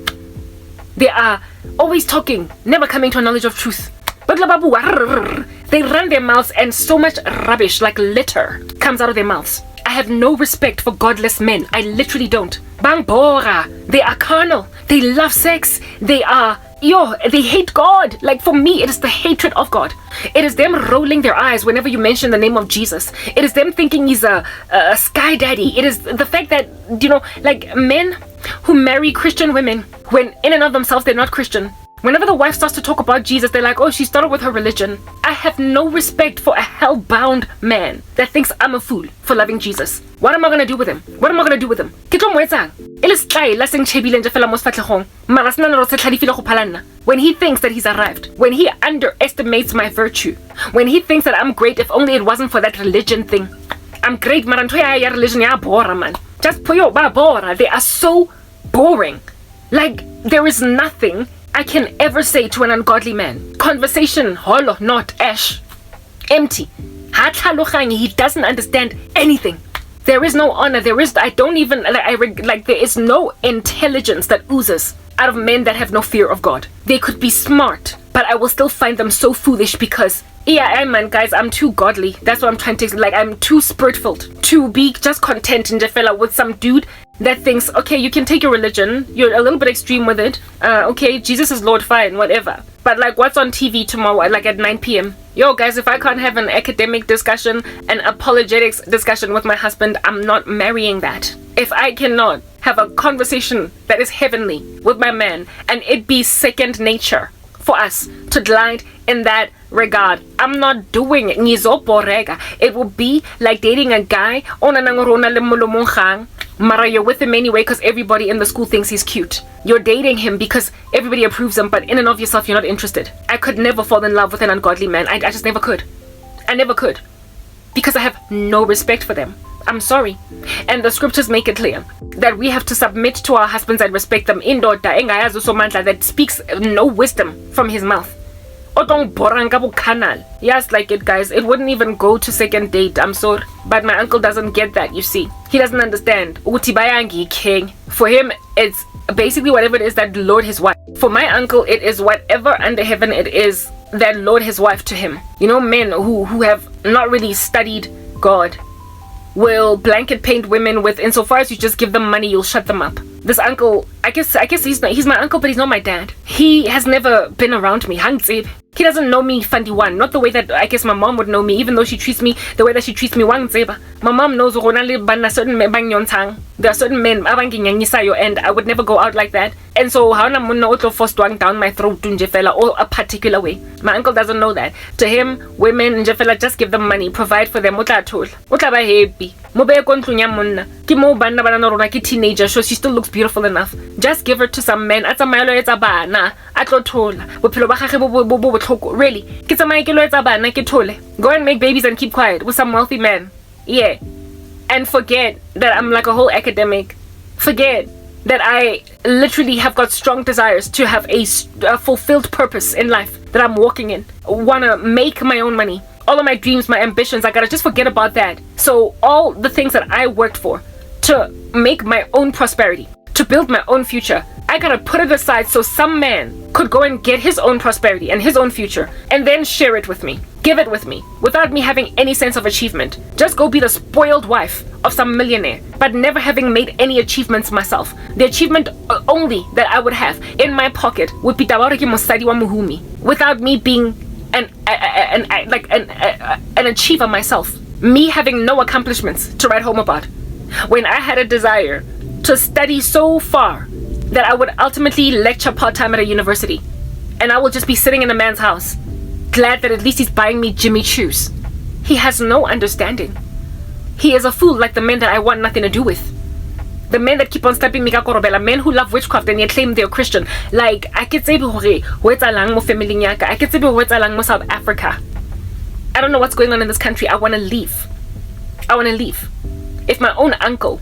They are always talking, never coming to a knowledge of truth. But they run their mouths and so much rubbish like litter comes out of their mouths. I have no respect for godless men. I literally don't. Bang bora. They are carnal. They love sex. They hate God. Like for me, it is the hatred of God. It is them rolling their eyes whenever you mention the name of Jesus. It is them thinking he's a sky daddy. It is the fact that, like men who marry Christian women when in and of themselves they're not Christian. Whenever the wife starts to talk about Jesus, they're like, oh, she started with her religion. I have no respect for a hell-bound man that thinks I'm a fool for loving Jesus. What am I going to do with him? What am I going to do with him? When he thinks that he's arrived, when he underestimates my virtue, when he thinks that I'm great if only it wasn't for that religion thing. I'm great, man. Religion, man. Just puyo ba bora. They are so boring. Like, there is nothing I can ever say to an ungodly man. Conversation, holo, not ash. Empty. He doesn't understand anything. There is no honor. There is no intelligence that oozes out of men that have no fear of God. They could be smart, but I will still find them so foolish because man, guys, I'm too godly. That's what I'm trying to, like, I'm too spirit-filled to be just content in Jefela with some dude that thinks, okay, you can take your religion, you're a little bit extreme with it, okay, Jesus is Lord, fine, whatever. But like, what's on TV tomorrow, like at 9 p.m? Yo, guys, if I can't have an academic discussion, an apologetics discussion with my husband, I'm not marrying that. If I cannot have a conversation that is heavenly with my man, and it be second nature for us to glide in that regard, I'm not doing it. It will be like dating a guy, Mara, you're with him anyway because everybody in the school thinks he's cute. You're dating him because everybody approves him, but in and of yourself, you're not interested. I could never fall in love with an ungodly man. I just never could. I never could. Because I have no respect for them. I'm sorry. And the scriptures make it clear that we have to submit to our husbands and respect them. That speaks no wisdom from his mouth. Yes, like it, guys. It wouldn't even go to second date. I'm sorry. But my uncle doesn't get that, you see. He doesn't understand. For him, it's basically whatever it is that lured his wife. For my uncle, it is whatever under heaven it is that lured his wife to him. You know, men who have not really studied God will blanket paint women with, insofar as you just give them money, you'll shut them up. This uncle, I guess he's my uncle, but he's not my dad. He has never been around me. He doesn't know me Fandiwan, not the way that I guess my mom would know me, even though she treats me the way that she treats me. My mom knows certain men. There are certain men and I would never go out like that. And so how na forced down my throat or a particular way. My uncle doesn't know that. To him, women just give them money, provide for them. Happy. Teenager, so she still looks beautiful enough. Just give her to some men. Really? Go and make babies and keep quiet with some wealthy man. Yeah. And forget that I'm like a whole academic. Forget that I literally have got strong desires to have a fulfilled purpose in life that I'm walking in. Wanna make my own money. All of my dreams, my ambitions, I gotta just forget about that. So all the things that I worked for to make my own prosperity, to build my own future, I gotta put it aside so some man could go and get his own prosperity and his own future and then share it with me, give it with me, without me having any sense of achievement. Just go be the spoiled wife of some millionaire, but never having made any achievements myself. The achievement only that I would have in my pocket would be Tabaraki Mosadi wa Muhumi, without me being an achiever myself, me having no accomplishments to write home about. When I had a desire to study so far that I would ultimately lecture part-time at a university, and I will just be sitting in a man's house, glad that at least he's buying me Jimmy Choos. He has no understanding. He is a fool like the men that I want nothing to do with. The men that keep on slapping me kakorobela, men who love witchcraft and yet claim they're Christian. Like, I can say mo family nyaka, I can say mo South Africa. I don't know what's going on in this country. I want to leave. If my own uncle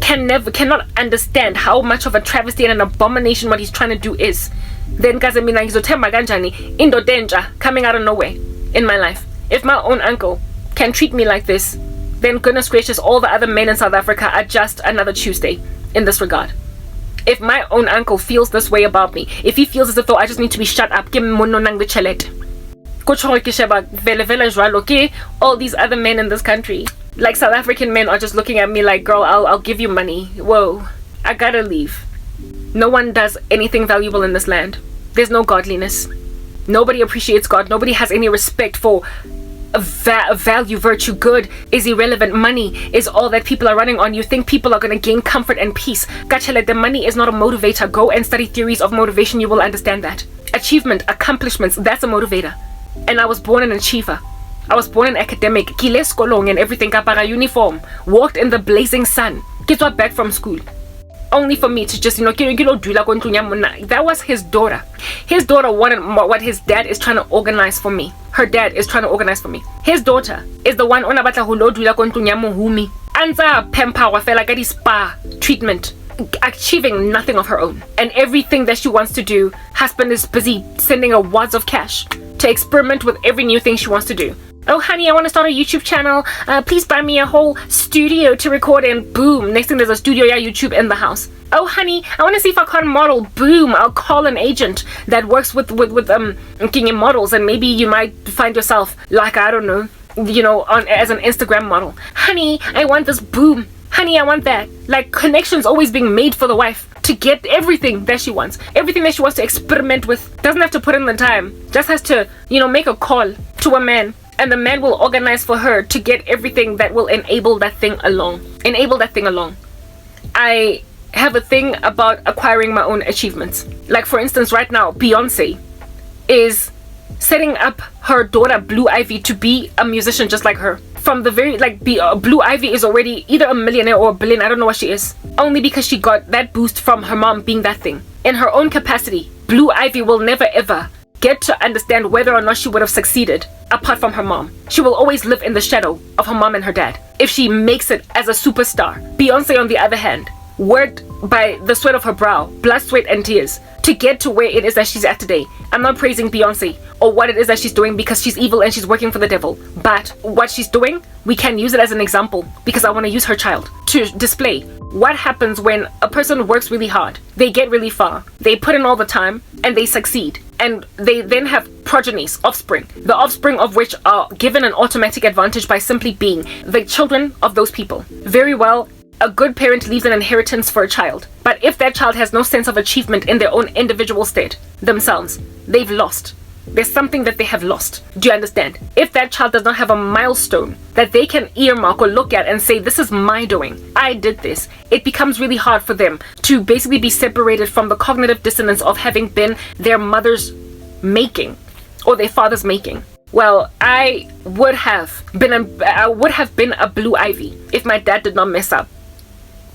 cannot understand how much of a travesty and an abomination what he's trying to do is, then kazamina ngizothemba kanjani indodenja coming out of nowhere in my life. If my own uncle can treat me like this, then goodness gracious, all the other men in South Africa are just another Tuesday in this regard. If my own uncle feels this way about me, if he feels as though I just need to be shut up, all these other men in this country, like South African men, are just looking at me like, girl, I'll give you money. Whoa, I gotta leave. No one does anything valuable in this land. There's no godliness. Nobody appreciates God. Nobody has any respect for value, virtue. Good is irrelevant. Money is all that people are running on. You think people are going to gain comfort and peace. Gachele, the money is not a motivator. Go and study theories of motivation. You will understand that. Achievement, accomplishments, that's a motivator. And I was born an achiever. I was born an academic. Kile skolong and everything. Kapara uniform. Walked in the blazing sun. Get back from school. Only for me to just, that was his daughter. His daughter wanted what his dad is trying to organize for me. Her dad is trying to organize for me. His daughter is the one onabatla hulo dula kontunyamuhumi. Anza pempa fela gadi spa treatment, achieving nothing of her own. And everything that she wants to do, husband is busy sending her wads of cash to experiment with every new thing she wants to do. Oh honey, I want to start a YouTube channel. Please buy me a whole studio to record in. Boom. Next thing there's a studio, yeah, YouTube in the house. Oh honey, I want to see if I can model. Boom. I'll call an agent that works with looking in models, and maybe you might find yourself like, I don't know, you know, as an Instagram model. Honey, I want this. Boom. Honey, I want that. Like, connections always being made for the wife to get everything that she wants. Everything that she wants to experiment with. Doesn't have to put in the time. Just has to, you know, make a call to a man. And the man will organize for her to get everything that will enable that thing along. Enable that thing along. I have a thing about acquiring my own achievements. Like, for instance, right now, Beyonce is setting up her daughter Blue Ivy to be a musician just like her. From the very, like, Blue Ivy is already either a millionaire or a billionaire. I don't know what she is. Only because she got that boost from her mom being that thing. In her own capacity, Blue Ivy will never ever get to understand whether or not she would have succeeded apart from her mom. She will always live in the shadow of her mom and her dad if she makes it as a superstar. Beyonce, on the other hand, worked by the sweat of her brow, blood, sweat, and tears to get to where it is that she's at today. I'm not praising Beyonce or what it is that she's doing because she's evil and she's working for the devil. But what she's doing, we can use it as an example because I want to use her child to display what happens when a person works really hard. They get really far. They put in all the time and they succeed. And they then have progenies, offspring, the offspring of which are given an automatic advantage by simply being the children of those people. Very well, a good parent leaves an inheritance for a child. But if that child has no sense of achievement in their own individual state, themselves, they've lost. There's something that they have lost. Do you understand? If that child does not have a milestone that they can earmark or look at and say, this is my doing, I did this, it becomes really hard for them to basically be separated from the cognitive dissonance of having been their mother's making or their father's making. Well, I would have been a Blue Ivy if my dad did not mess up.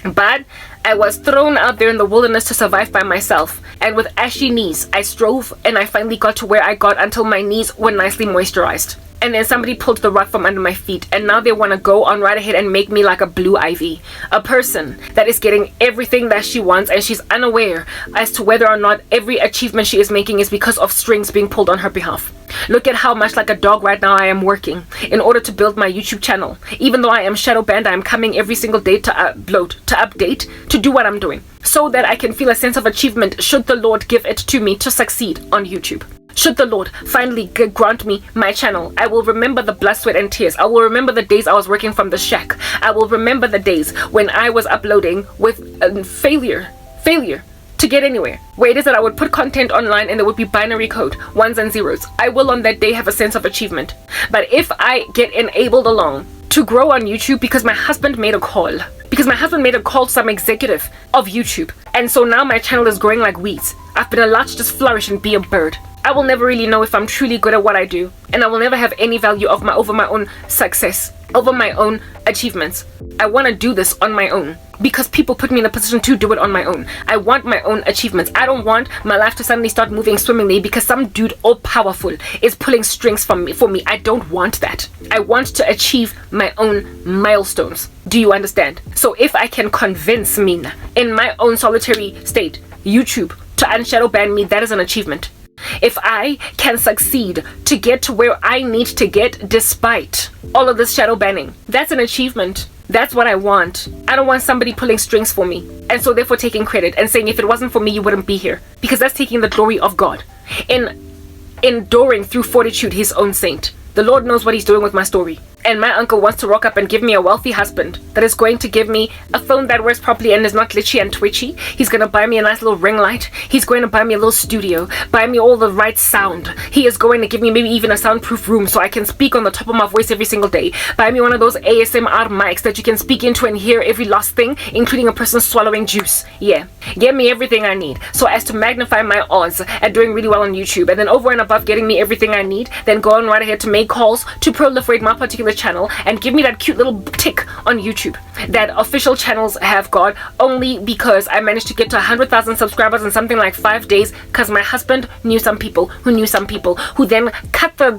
But I was thrown out there in the wilderness to survive by myself, and with ashy knees I strove, and I finally got to where I got until my knees were nicely moisturized. And then somebody pulled the rug from under my feet, and now they want to go on right ahead and make me like a Blue Ivy, a person that is getting everything that she wants, and she's unaware as to whether or not every achievement she is making is because of strings being pulled on her behalf. Look at how much like a dog right now I am working in order to build my YouTube channel. Even though I am shadow banned, I am coming every single day to upload, to update, to do what I'm doing, so that I can feel a sense of achievement should the Lord give it to me to succeed on YouTube. Should the Lord finally grant me my channel, I will remember the blood, sweat, and tears. I will remember the days I was working from the shack. I will remember the days when I was uploading with failure to get anywhere. Where it is that I would put content online and there would be binary code, ones and zeros. I will on that day have a sense of achievement. But if I get enabled along to grow on YouTube because my husband made a call, to some executive of YouTube, and so now my channel is growing like weeds, I've been allowed to just flourish and be a bird. I will never really know if I'm truly good at what I do, and I will never have any value over my own success, over my own achievements. I want to do this on my own because people put me in a position to do it on my own. I want my own achievements. I don't want my life to suddenly start moving swimmingly because some dude all powerful is pulling strings for me. I don't want that. I want to achieve my own milestones. Do you understand? So if I can convince Mina in my own solitary state, YouTube, to unshadow ban me, that is an achievement. If I can succeed to get to where I need to get despite all of this shadow banning, that's an achievement. That's what I want. I don't want somebody pulling strings for me and so therefore taking credit and saying if it wasn't for me you wouldn't be here, because that's taking the glory of God in enduring through fortitude his own saint. The Lord knows what he's doing with my story. And my uncle wants to rock up and give me a wealthy husband that is going to give me a phone that works properly and is not glitchy and twitchy. He's going to buy me a nice little ring light. He's going to buy me a little studio, buy me all the right sound. He is going to give me maybe even a soundproof room so I can speak on the top of my voice every single day. Buy me one of those ASMR mics that you can speak into and hear every last thing, including a person swallowing juice. Yeah, get me everything I need so as to magnify my odds at doing really well on YouTube. And then over and above getting me everything I need, then go on right ahead to make calls to proliferate my particular channel and give me that cute little tick on YouTube that official channels have got only because I managed to get to 100,000 subscribers in something like 5 days because my husband knew some people who then cut the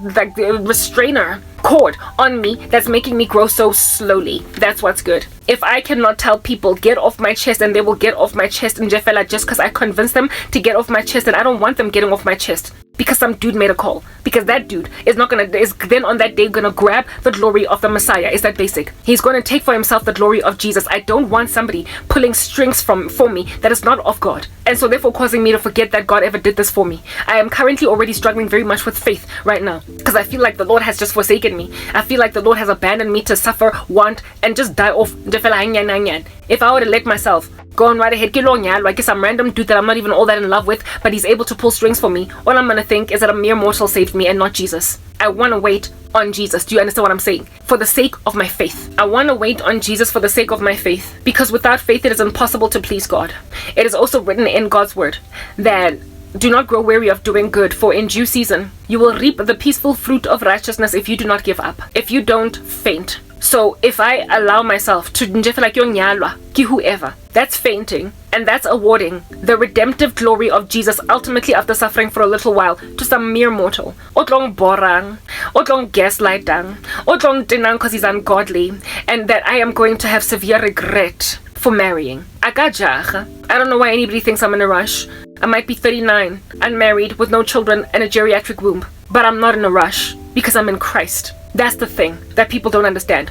restrainer cord on me that's making me grow so slowly. That's what's good. If I cannot tell people get off my chest and they will get off my chest in Jeffela just because I convinced them to get off my chest, and I don't want them getting off my chest. because some dude made a call. Because that dude is then on that day gonna grab the glory of the Messiah. Is that basic? He's gonna take for himself the glory of Jesus. I don't want somebody pulling strings for me that is not of God, and so therefore causing me to forget that God ever did this for me. I am currently already struggling very much with faith right now, because I feel like the Lord has just forsaken me. I feel like the Lord has abandoned me to suffer, want, and just die off. If I were to let myself go on right ahead, like some random dude that I'm not even all that in love with, but he's able to pull strings for me, all I'm gonna think is that a mere mortal saved me and not Jesus. I want to wait on Jesus. Do you understand what I'm saying? For the sake of my faith. I want to wait on Jesus for the sake of my faith, because without faith it is impossible to please God. It is also written in God's word that do not grow weary of doing good, for in due season you will reap the peaceful fruit of righteousness if you do not give up, if you don't faint. So if I allow myself to like whoever, that's fainting, and that's awarding the redemptive glory of Jesus ultimately after suffering for a little while to some mere mortal. Otlong borang, otlong gaslightang, otlong denang because he's ungodly, and that I am going to have severe regret for marrying. I don't know why anybody thinks I'm in a rush. I might be 39, unmarried, with no children, and a geriatric womb, but I'm not in a rush because I'm in Christ. That's the thing that people don't understand.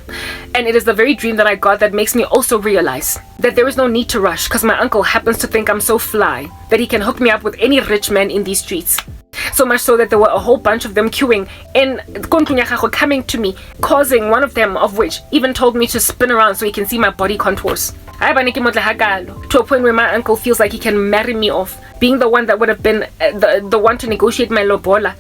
And it is the very dream that I got that makes me also realize that there is no need to rush, because my uncle happens to think I'm so fly that he can hook me up with any rich man in these streets. So much so that there were a whole bunch of them queuing in coming to me, causing one of them of which even told me to spin around so he can see my body contours. To a point where my uncle feels like he can marry me off, being the one that would have been the one to negotiate my lobola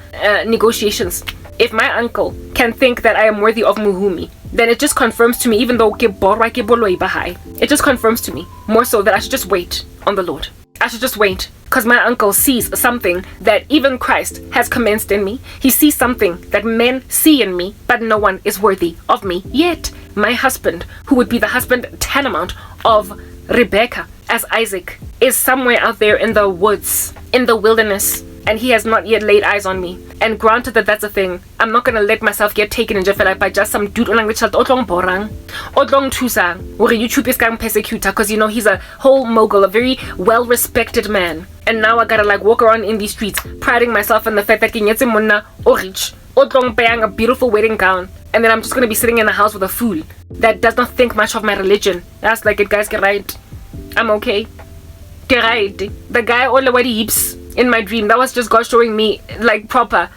negotiations. If my uncle can think that I am worthy of Muhumi, then it just confirms to me, even though it just confirms to me more so that I should just wait on the Lord. I should just wait, because my uncle sees something that even Christ has commenced in me. He sees something that men see in me, but no one is worthy of me yet. My husband, who would be the husband tantamount of Rebecca as Isaac, is somewhere out there in the woods, in the wilderness, and he has not yet laid eyes on me. And granted that that's a thing, I'm not gonna let myself get taken in Jeffela by just some dude olang borang, otlong tusang, or YouTube is going persecutor, because you know he's a whole mogul, a very well respected man. And now I gotta like walk around in these streets, priding myself in the fact that kinyetse monna o rich, otlong payang a beautiful wedding gown, and then I'm just gonna be sitting in a house with a fool that does not think much of my religion. That's like it, guys, get right. I'm okay. Get right. The guy all the way heaps in my dream, that was just God showing me like proper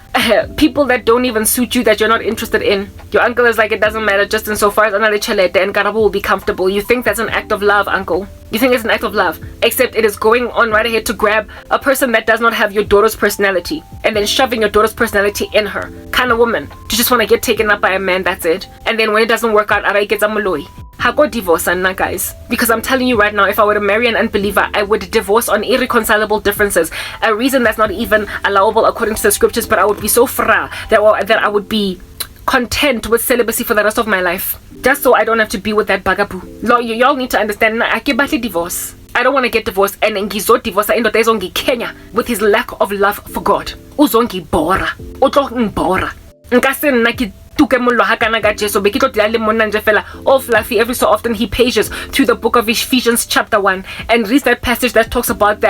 people that don't even suit you, that you're not interested in. Your uncle is like, it doesn't matter, just insofar as another chalete and Karabo will be comfortable. You think that's an act of love, uncle? You think it's an act of love, except it is going on right ahead to grab a person that does not have your daughter's personality and then shoving your daughter's personality in her. Kind of woman to just want to get taken up by a man, that's it. And then when it doesn't work out, arai gets a moloi. Hago divorce, guys, because I'm telling you right now, if I were to marry an unbeliever, I would divorce on irreconcilable differences, a reason that's not even allowable according to the scriptures, but I would be so fra that I would be content with celibacy for the rest of my life, just so I don't have to be with that bugaboo. Y'all need to understand, I can't divorce. I don't want to get divorced, and ngizo divorce indoda izongi Kenya with his lack of love for God. Uzongi bora, utlo ngbora. Nkase nna all fluffy. Every so often he pages through the book of Ephesians chapter 1 and reads that passage that talks about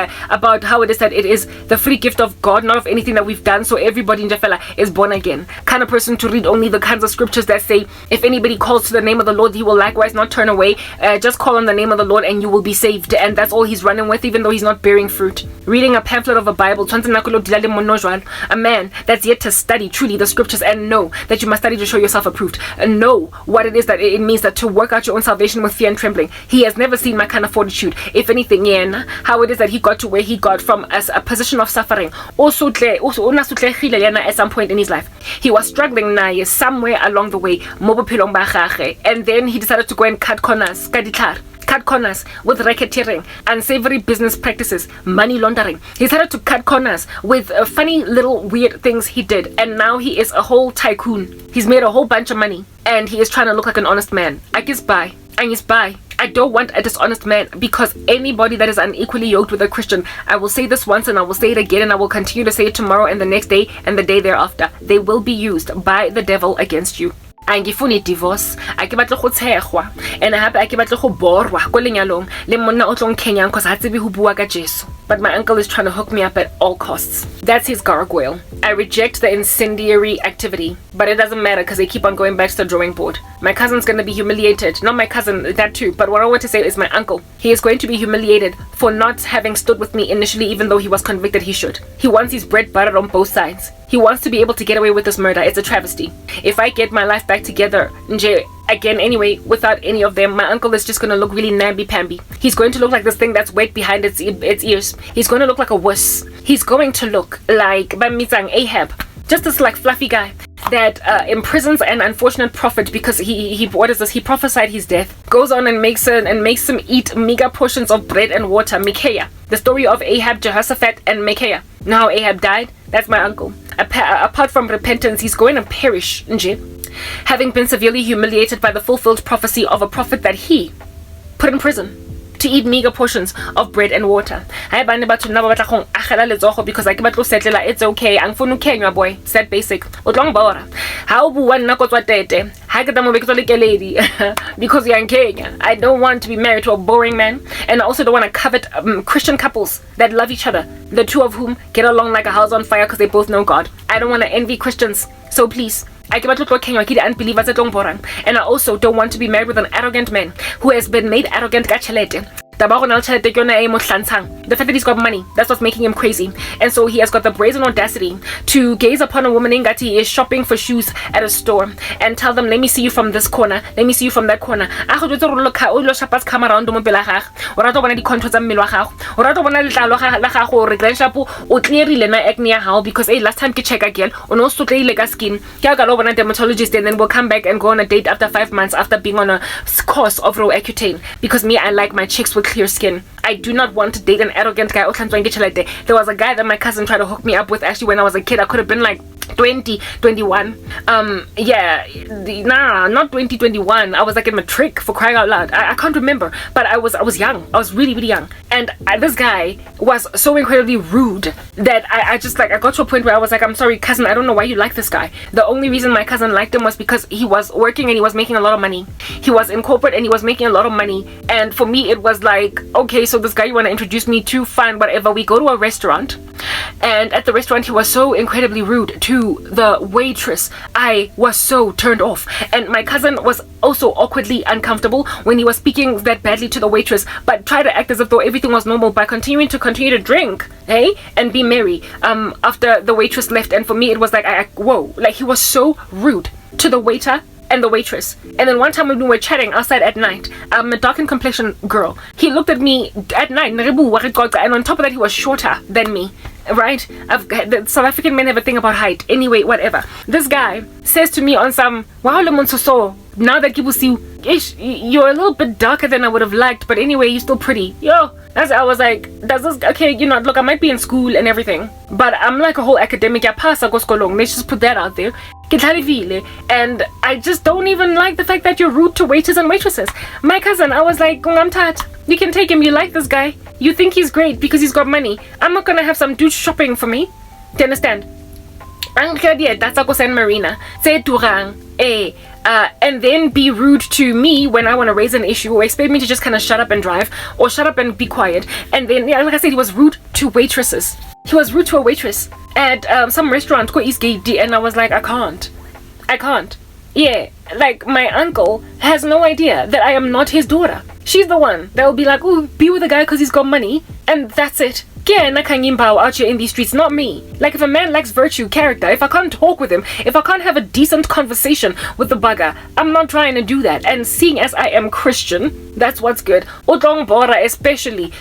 how it is that it is the free gift of God, not of anything that we've done, so everybody in Jeffela is born again. Kind of person to read only the kinds of scriptures that say, if anybody calls to the name of the Lord, he will likewise not turn away. Just call on the name of the Lord and you will be saved. And that's all he's running with, even though he's not bearing fruit. Reading a pamphlet of a Bible, a man that's yet to study truly the scriptures and know that you must study to show yourself approved, and know what it is that it means, that to work out your own salvation with fear and trembling. He has never seen my kind of fortitude. If anything, how it is that he got to where he got from as a position of suffering. Also at some point in his life, he was struggling somewhere along the way, and then he decided to go and cut corners with racketeering, unsavory business practices, money laundering. He started to cut corners with funny little weird things he did, and now he is a whole tycoon. He's made a whole bunch of money, and he is trying to look like an honest man. I guess bye. I don't want a dishonest man, because anybody that is unequally yoked with a Christian, I will say this once and I will say it again, and I will continue to say it tomorrow and the next day and the day thereafter. They will be used by the devil against you. Angifuni divorce, a ke batle go tshegwa, and hape a ke batle go borwa ko lenyalong le monna o tlong Kenya because ha tsebe ho bua ka Jesu. but my uncle is trying to hook me up at all costs. That's his gargoyle. I reject the incendiary activity, but it doesn't matter because they keep on going back to the drawing board. My cousin's going to be humiliated. Not my cousin, that too, but what I want to say is my uncle. He is going to be humiliated for not having stood with me initially, even though he was convicted he should. He wants his bread buttered on both sides. He wants to be able to get away with this murder. It's a travesty. If I get my life back together, again anyway, without any of them, my uncle is just going to look really namby-pamby. He's going to look like this thing that's wet behind its ears. He's going to look like a wuss. He's going to look like Bamitsang Ahab. Just this like fluffy guy that imprisons an unfortunate prophet because he what is this? He prophesied his death. Goes on and makes him eat meager portions of bread and water. Micaiah. The story of Ahab, Jehoshaphat, and Micaiah. Now Ahab died. That's my uncle. Apart from repentance, he's going to perish, having been severely humiliated by the fulfilled prophecy of a prophet that he put in prison to eat meager portions of bread and water. Because it's okay. Boy. Said basic. Because you're in Kenya. I don't want to be married to a boring man, and I also don't want to covet Christian couples that love each other, the two of whom get along like a house on fire because they both know God. I don't want to envy Christians, so please. And I also don't want to be married with an arrogant man who has been made arrogant. The fact that he's got money, that's what's making him crazy. And so he has got the brazen audacity to gaze upon a woman in Gati is shopping for shoes at a store and tell them, let me see you from this corner, let me see you from that corner. Because last time check again, skin, dermatologist, and then we'll come back and go on a date after 5 months after being on a course of Roaccutane. Because me, I like my chicks with clear skin. I do not want to date an arrogant guy. There was a guy that my cousin tried to hook me up with actually when I was a kid. I could have been like 20, 21. Not 2021. I was like in matric, for crying out loud. I can't remember, but I was young. I was really, really young. And this guy was so incredibly rude that I got to a point where I was like, I'm sorry, cousin, I don't know why you like this guy. The only reason my cousin liked him was because he was working and he was making a lot of money. He was in corporate and he was making a lot of money. And for me, it was like, okay, so this guy you want to introduce me to, fine, whatever. We go to a restaurant, and at the restaurant he was so incredibly rude to the waitress. I was so turned off, and my cousin was also awkwardly uncomfortable when he was speaking that badly to the waitress, but tried to act as if though everything was normal by continue to drink, and be merry after the waitress left. And for me it was like, whoa, like he was so rude to the waiter and the waitress. And then one time when we were chatting outside at night, a dark complexion girl, he looked at me at night, and on top of that he was shorter than me, right? The South African men have a thing about height. Anyway, whatever. This guy says to me on some, wow, now that people see you're a little bit darker than I would have liked, but anyway, you're still pretty. I was like, okay, look, I might be in school and everything, but I'm like a whole academic. Let's just put that out there. And I just don't even like the fact that you're rude to waiters and waitresses. My cousin, I was like, you can take him, you like this guy, you think he's great because he's got money. I'm not gonna have some dude shopping for me. Do you understand? That's San Marina. Say Durang. And then be rude to me when I want to raise an issue, or expect me to just kind of shut up and drive, or shut up and be quiet. And then, like I said, he was rude to waitresses. He was rude to a waitress at some restaurant called Eastgate, and I was like, I can't. Yeah, like my uncle has no idea that I am not his daughter. She's the one that will be like, oh, be with a guy because he's got money, and that's it. Out here in these streets, not me. Like, if a man lacks virtue, character, if I can't talk with him, if I can't have a decent conversation with the bugger, I'm not trying to do that. And seeing as I am Christian, that's what's good. Especially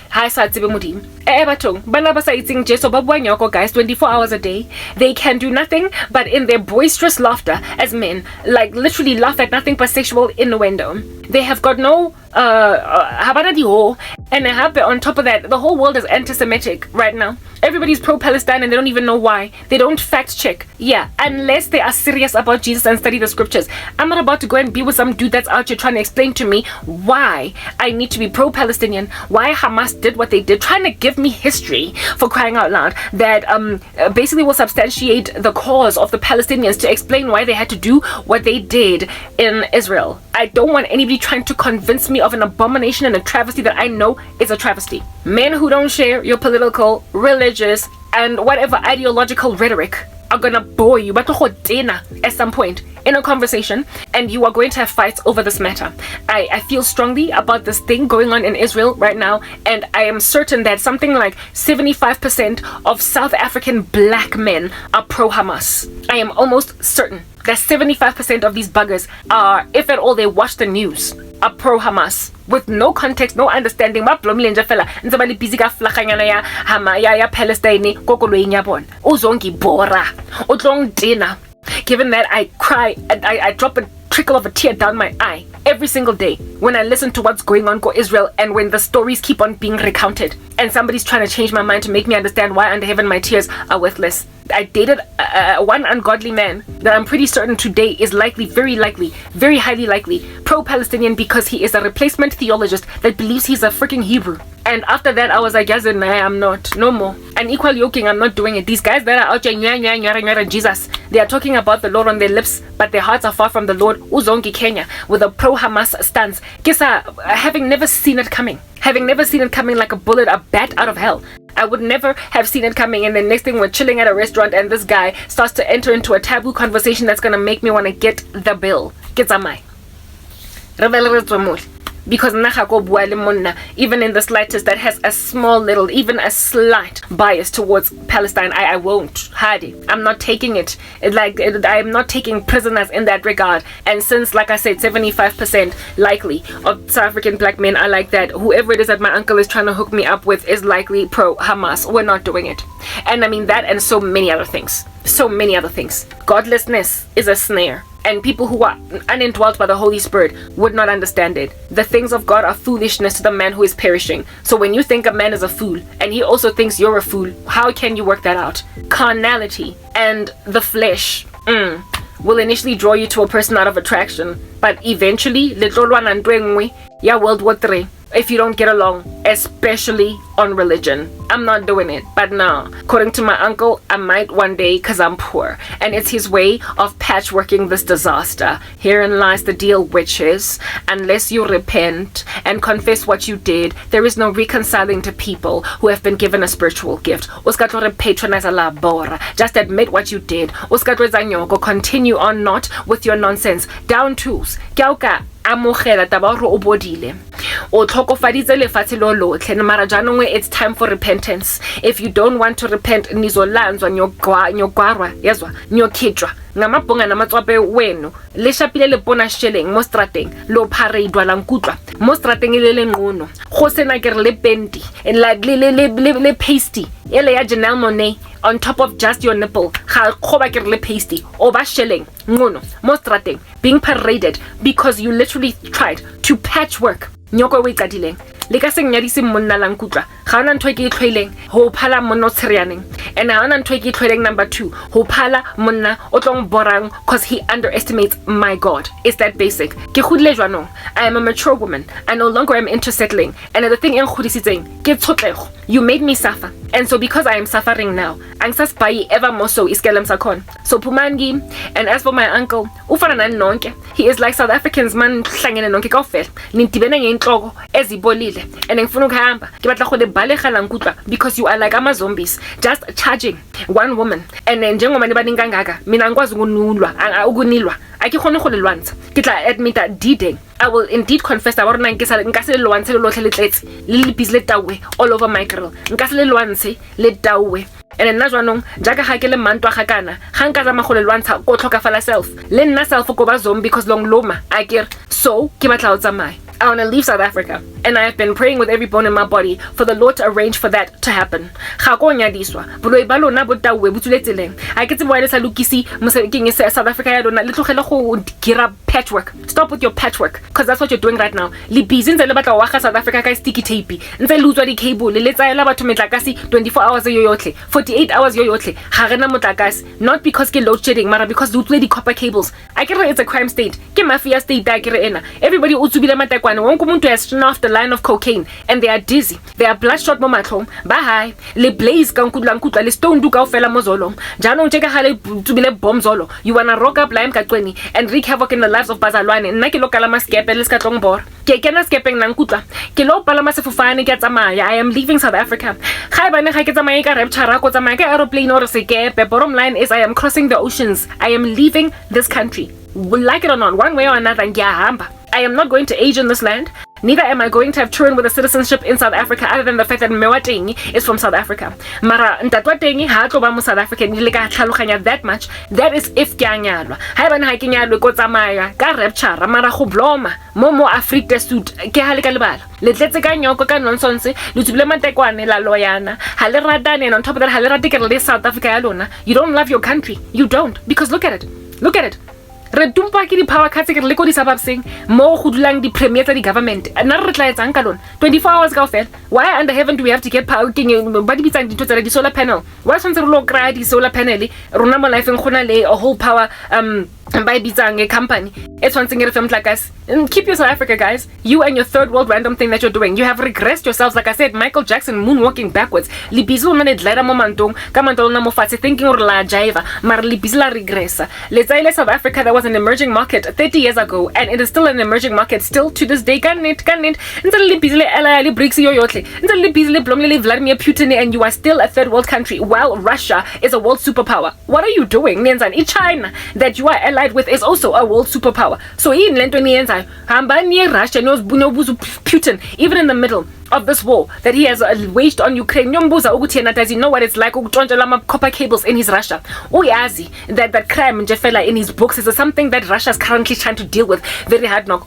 guys, 24 hours a day. They can do nothing but in their boisterous laughter as men, like literally laugh at nothing but sexual innuendo. They have got no and on top of that, the whole world is anti-Semitic right now. Everybody's pro-Palestine and they don't even know why. They don't fact check. Yeah, unless they are serious about Jesus and study the scriptures. I'm not about to go and be with some dude that's out here trying to explain to me why I need to be pro-Palestinian, why Hamas did what they did, trying to give me history, for crying out loud, that basically will substantiate the cause of the Palestinians, to explain why they had to do what they did in Israel. I don't want anybody trying to convince me of an abomination and a travesty that I know is a travesty. Men who don't share your political, religious, and whatever ideological rhetoric are gonna bore you at some point in a conversation, and you are going to have fights over this matter. I feel strongly about this thing going on in Israel right now, and I am certain that something like 75% of South African black men are pro-Hamas. I am almost certain that 75% of these buggers are, if at all they watch the news, are pro-Hamas with no context, no understanding. Given that I cry and I drop a trickle of a tear down my eye every single day when I listen to what's going on in Israel, and when the stories keep on being recounted and somebody's trying to change my mind to make me understand why under heaven my tears are worthless. I dated one ungodly man that I'm pretty certain today is very highly likely pro-Palestinian, because he is a replacement theologist that believes he's a freaking Hebrew. And after that, I was like, yes, and I am not. No more. And equal yoking, I'm not doing it. These guys that are out there, Jesus, they are talking about the Lord on their lips, but their hearts are far from the Lord. Uzongi Kenya, with a pro-Hamas stance. Kisa, having never seen it coming like a bullet, a bat out of hell. I would never have seen it coming, and the next thing we're chilling at a restaurant and this guy starts to enter into a taboo conversation that's gonna make me want to get the bill. Because even in the slightest that has a small little, even a slight bias towards Palestine, I won't. I'm not taking it. I'm not taking prisoners in that regard. And since, like I said, 75% likely of South African black men are like that, whoever it is that my uncle is trying to hook me up with is likely pro-Hamas. We're not doing it. And I mean that, and so many other things. Godlessness is a snare, and people who are unindwelt by the Holy Spirit would not understand it. The things of God are foolishness to the man who is perishing. So when you think a man is a fool and he also thinks you're a fool, how can you work that out? Carnality and the flesh will initially draw you to a person out of attraction, but eventually World War III if you don't get along, especially on religion. I'm not doing it, but no. According to my uncle, I might one day because I'm poor, and it's his way of patchworking this disaster. Herein lies the deal, witches. Unless you repent and confess what you did, there is no reconciling to people who have been given a spiritual gift. Patronize a labora. Just admit what you did. Continue on not with your nonsense. Down tools. Amogela taba gore o bodile o tlhokofaditse lefatshe lo lotlhe mara jaanong it's time for repentance. If you don't want to repent, nizolanzwa nyogwarwa yazwa nyokhitjwa ngamabhonga namatswape wenu le shapile le bona sheleng mo strateng lo phareidwa la nkutlwa mo strateng ile le nqono go sena ke re le penti le pasty ele ya Janelle Monáe on top of just your nipple ga khoba ke re le pasty o ba sheleng ngono mo strateng being paraded because you literally tried to patchwork nyoko we qadileng le ka senyadise monna la nkutla ga ona ntwe ke itlhoileng ho phala monna tsirianeng and ga ona ntwe ke itlhoileng. Number 2, ho phala monna o tlong borang cause he underestimates my God. It's that basic. Ke khudile jwanong. I am a mature woman. I no longer am into settling, and the thing en khudisitseng ke tshotlego. You made me suffer, and so because I am suffering now, angsas bayi ever more so iskelem sakon. So pumangi. And as for my uncle, ufana na nonke, he is like South Africans man hlangene nonke kaofela nintibene ngenhloko ezibolile and ngifuna ukuhamba ke batla go le balega la nkutla because you are like ama zombies just charging one woman. And then njengoba ne baninga ngaka mina ngikwazi ukunilwa ake khone go le lwantsha ke tla admit that D-Day I will indeed confess that nka se le lwantshe le lotlhe le tletse le busy le tawe all over my grill nka se le lwantshe le tawe. And nna jwanong jaka ga ke le mantwa ga kana ga nka zama go le lwantsha go tlhokafala self le nna self go ba zombie because long loma akere so ke batla o tsamaya. I want to leave South Africa, and I have been praying with every bone in my body for the Lord to arrange for that to happen. Ga go nyadiswa boloi ba lona bo tawe butuletseng a ke tsebwa le sa lokisi moseking se South Africa ya lona le tlogela go gira patchwork. Stop with your patchwork because that's what you're doing right now. Le busy ntse le batla wa ga South Africa ka sticky tape ntse le utswa di cable le tsaela batho metlakase 24 hours yo yotlhe 48 hours yo yotlhe ga rena motlakase, not because ke load shedding mara because le utswe di copper cables. I get it's a crime state ke mafia state a ke re ena everybody utsubile mata matekwane wonke umuntu has off the line of cocaine and they are dizzy, they are bloodshot mo matlhong ba high le blaze ka nkutla le stone du kaofela mo zolong jaanong tjeka gale tsubile bomb zolo. You wanna rock up lime kaqweni and wreak havoc in the lives of bazalwane. Nna ke lo kalama skepe le ska tlong bor ke kena skepeng na nkutla ke lo palama sefofane ke tsamaya. I am leaving South Africa. Ga bane ga ke tsamaya ka Rapture ko tsamaya ka aeroplane or sekepe. Bottom line is I am crossing the oceans. I am leaving this country. Like it or not, one way or another, I am not going to age in this land. Neither am I going to have children with a citizenship in South Africa, other than the fact that Mewateng is from South Africa. Mara ntatwateng ha tlo ba mo South African ile ka tlhaloganya that much. That is if ke anyalwa. Ha bana ha ke nyalwe ko tsamaya ka Rapture mara go bloma mo Africa suit ke ha le ka lebala. Le tletse ka nyoko ka nonsense le tsubile matekwane la loyana. Ha le ratane, and on top of that ha le rate ke le South Africa ya lona. You don't love your country. You don't, because look at it. Look at it. Re tumpa ke di power cuts ke le ko di sababseng mo go dulang di premier tsa di government nna re tla etsang ka lona 24 hours ka ofela. Why under heaven do we have to get power king ba di bitsang ditho tsa di solar panel? Why tshwantse re lo kry di solar panel rona mo life ngona le a whole power by bitsang a company e tshwantseng re fem tlakas. Keep your South Africa, guys. You and your third world random thing that you're doing, you have regressed yourselves. Like I said, Michael Jackson moonwalking backwards. Libizo na nedlera mo mantong ka mantolo na mo fatse thinking or la jaiva mar libizo la regressa. Let's say South Africa, that was an emerging market 30 years ago, and it is still an emerging market still to this day. Kanit ntsale libizo le ela le BRICS yo yotle ntsale libizo le blomle Vladimir Putin, and you are still a third world country while Russia is a world superpower. What are you doing? Nenzani China that you are allied with is also a world superpower. So in lento niyenza hamba ni Russia no Putin, even in the middle of this war that he has waged on Ukraine. Does he know what it's like copper cables in his Russia? Uyazi that crime Jeffela in his books is something that Russia is currently trying to deal with very hard. Go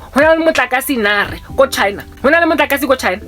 China. Go China.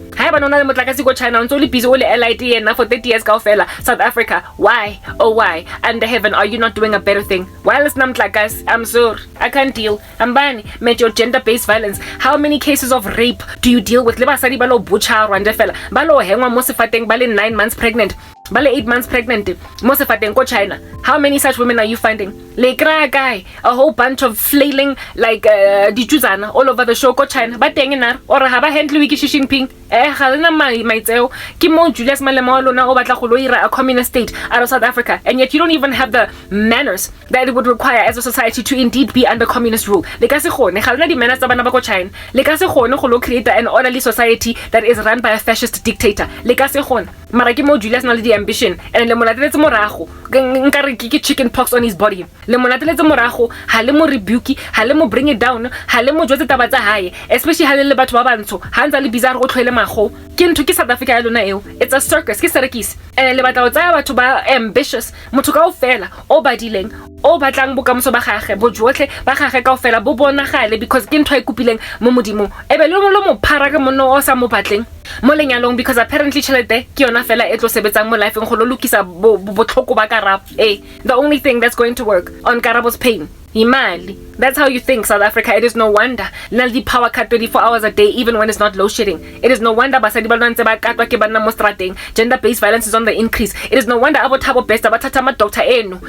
Go China. Only busy LIT for 30 years South Africa. Why? Oh why? Under heaven, are you not doing a better thing? While it's namtlakas, I'm sorry, I can't deal. Ambani, met your gender-based violence. How many cases of rape do you deal with? Lebasadi balo butcher Rwanda balo hengwa mo sefateng bale 9 months pregnant, bale 8 months pregnant mo sefateng ko China. How many such women are you finding? Le kra guy, a whole bunch of flailing like dituzana all over the show ko China. Ba teng ena or ha ba handle wiki Xi Jinping ga lena maitseo ke mo Julius Malema lona o batla go lo ira a communist state out of South Africa, and yet you don't even have the manners that it would require as a society to indeed be under communist rule. Le ka se gone ga lena di manners tsa bana ba ko China. Le ka se gone go lo create an orderly society that is run by a fascist dictator. Le ka se gone mara ke mo Julius na le di ambition, and le monateletse morago nkare ke chicken pox on his body. Le monateletse morago ha le mo rebuke, ha le mo bring it down, ha le mo jwetse taba tsa hae, especially ha le batho ba bantsho ha ntse le bizarre go tlhoele mago ke ntho ke South Africa ya lona eo. It's a circus, ke circus, and le batla go tsaya batho ba ambitious, motho ka ofela o badileng o batlang bokamoso ba gagwe bo jotlhe ba gagwe ka ofela bo bonagale, because ke ntho e kupileng mo modimo ebe le mo phara ke monno o sa mo batleng mo lenyalong, because apparently chelete ke yona fela e tlo sebetsang mo life go lo lukisa botlhoko ba Karabo. The only thing that's going to work on Karabo's pain imali. That's how you think, South Africa. It is no wonder naldi power cut 24 hours a day, even when it's not load shedding. It is no wonder basadi balwa ntse ba katwa ke bana mo strateng. Gender-based violence is on the increase. It is no wonder abo thabo best abathatha ma doctor enu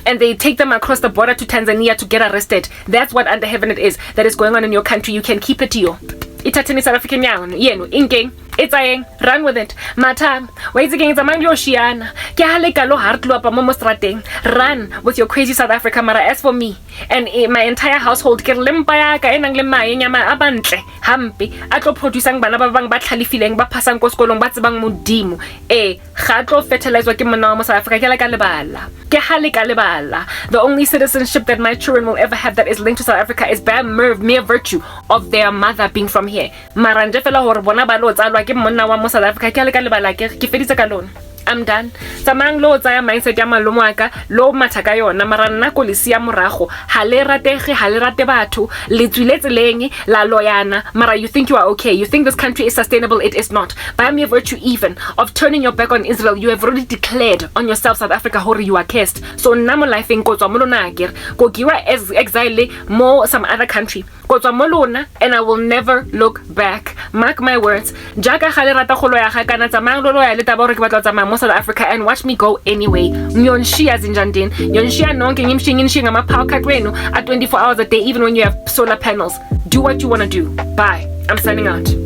and they take them across the border to Tanzania to get arrested. That's what under heaven it is that is going on in your country. You can keep it to you. Ithatheni South African yenu inking it's ayeng, run with it. Matam wait again zamang yo shiana ke haleka lo hartlo apa mo strateng. Run with your crazy South Africa. Mara as for me and my entire household ke lempa ya ka enang le mae nyama abantle hampe a tlo producing bana ba bang ba tlhalifileng ba phasang ko sekolong ba tsebang modimo ga tlo fertilizwa ke mona mo South Africa ke la ka lebala ke haleka lebala. The only citizenship that my children will ever have that is linked to South Africa is by mere virtue of their mother being from here. Mara nje fela hore bona ba lo tsalwa ke monna wa mo South Africa ke le ka lebala ke feditse ka lona. I'm done. Samang lo tsaya mindset ya malomo aka lo mathaka yona mara nna ko le sia morago ha le ratege ha le rate batho le tswiletse leng la loyana mara you think you are okay, you think this country is sustainable. It is not. By mere virtue even of turning your back on Israel, you have already declared on yourself South Africa hore you are cursed. So namo life ngo tswa mo lona agere go giwa as exile mo some other country go tswa mo lona, and I will never look back. Mark my words. Jaka ga le rata go loya ga kana tsamang lo ya le taba hore ke batla tsamang South Africa and watch me go anyway. Nyonshia zinjandin. Nyonshia nonke ngimshinga ama power cut wenu at 24 hours a day, even when you have solar panels. Do what you want to do. Bye. I'm signing out.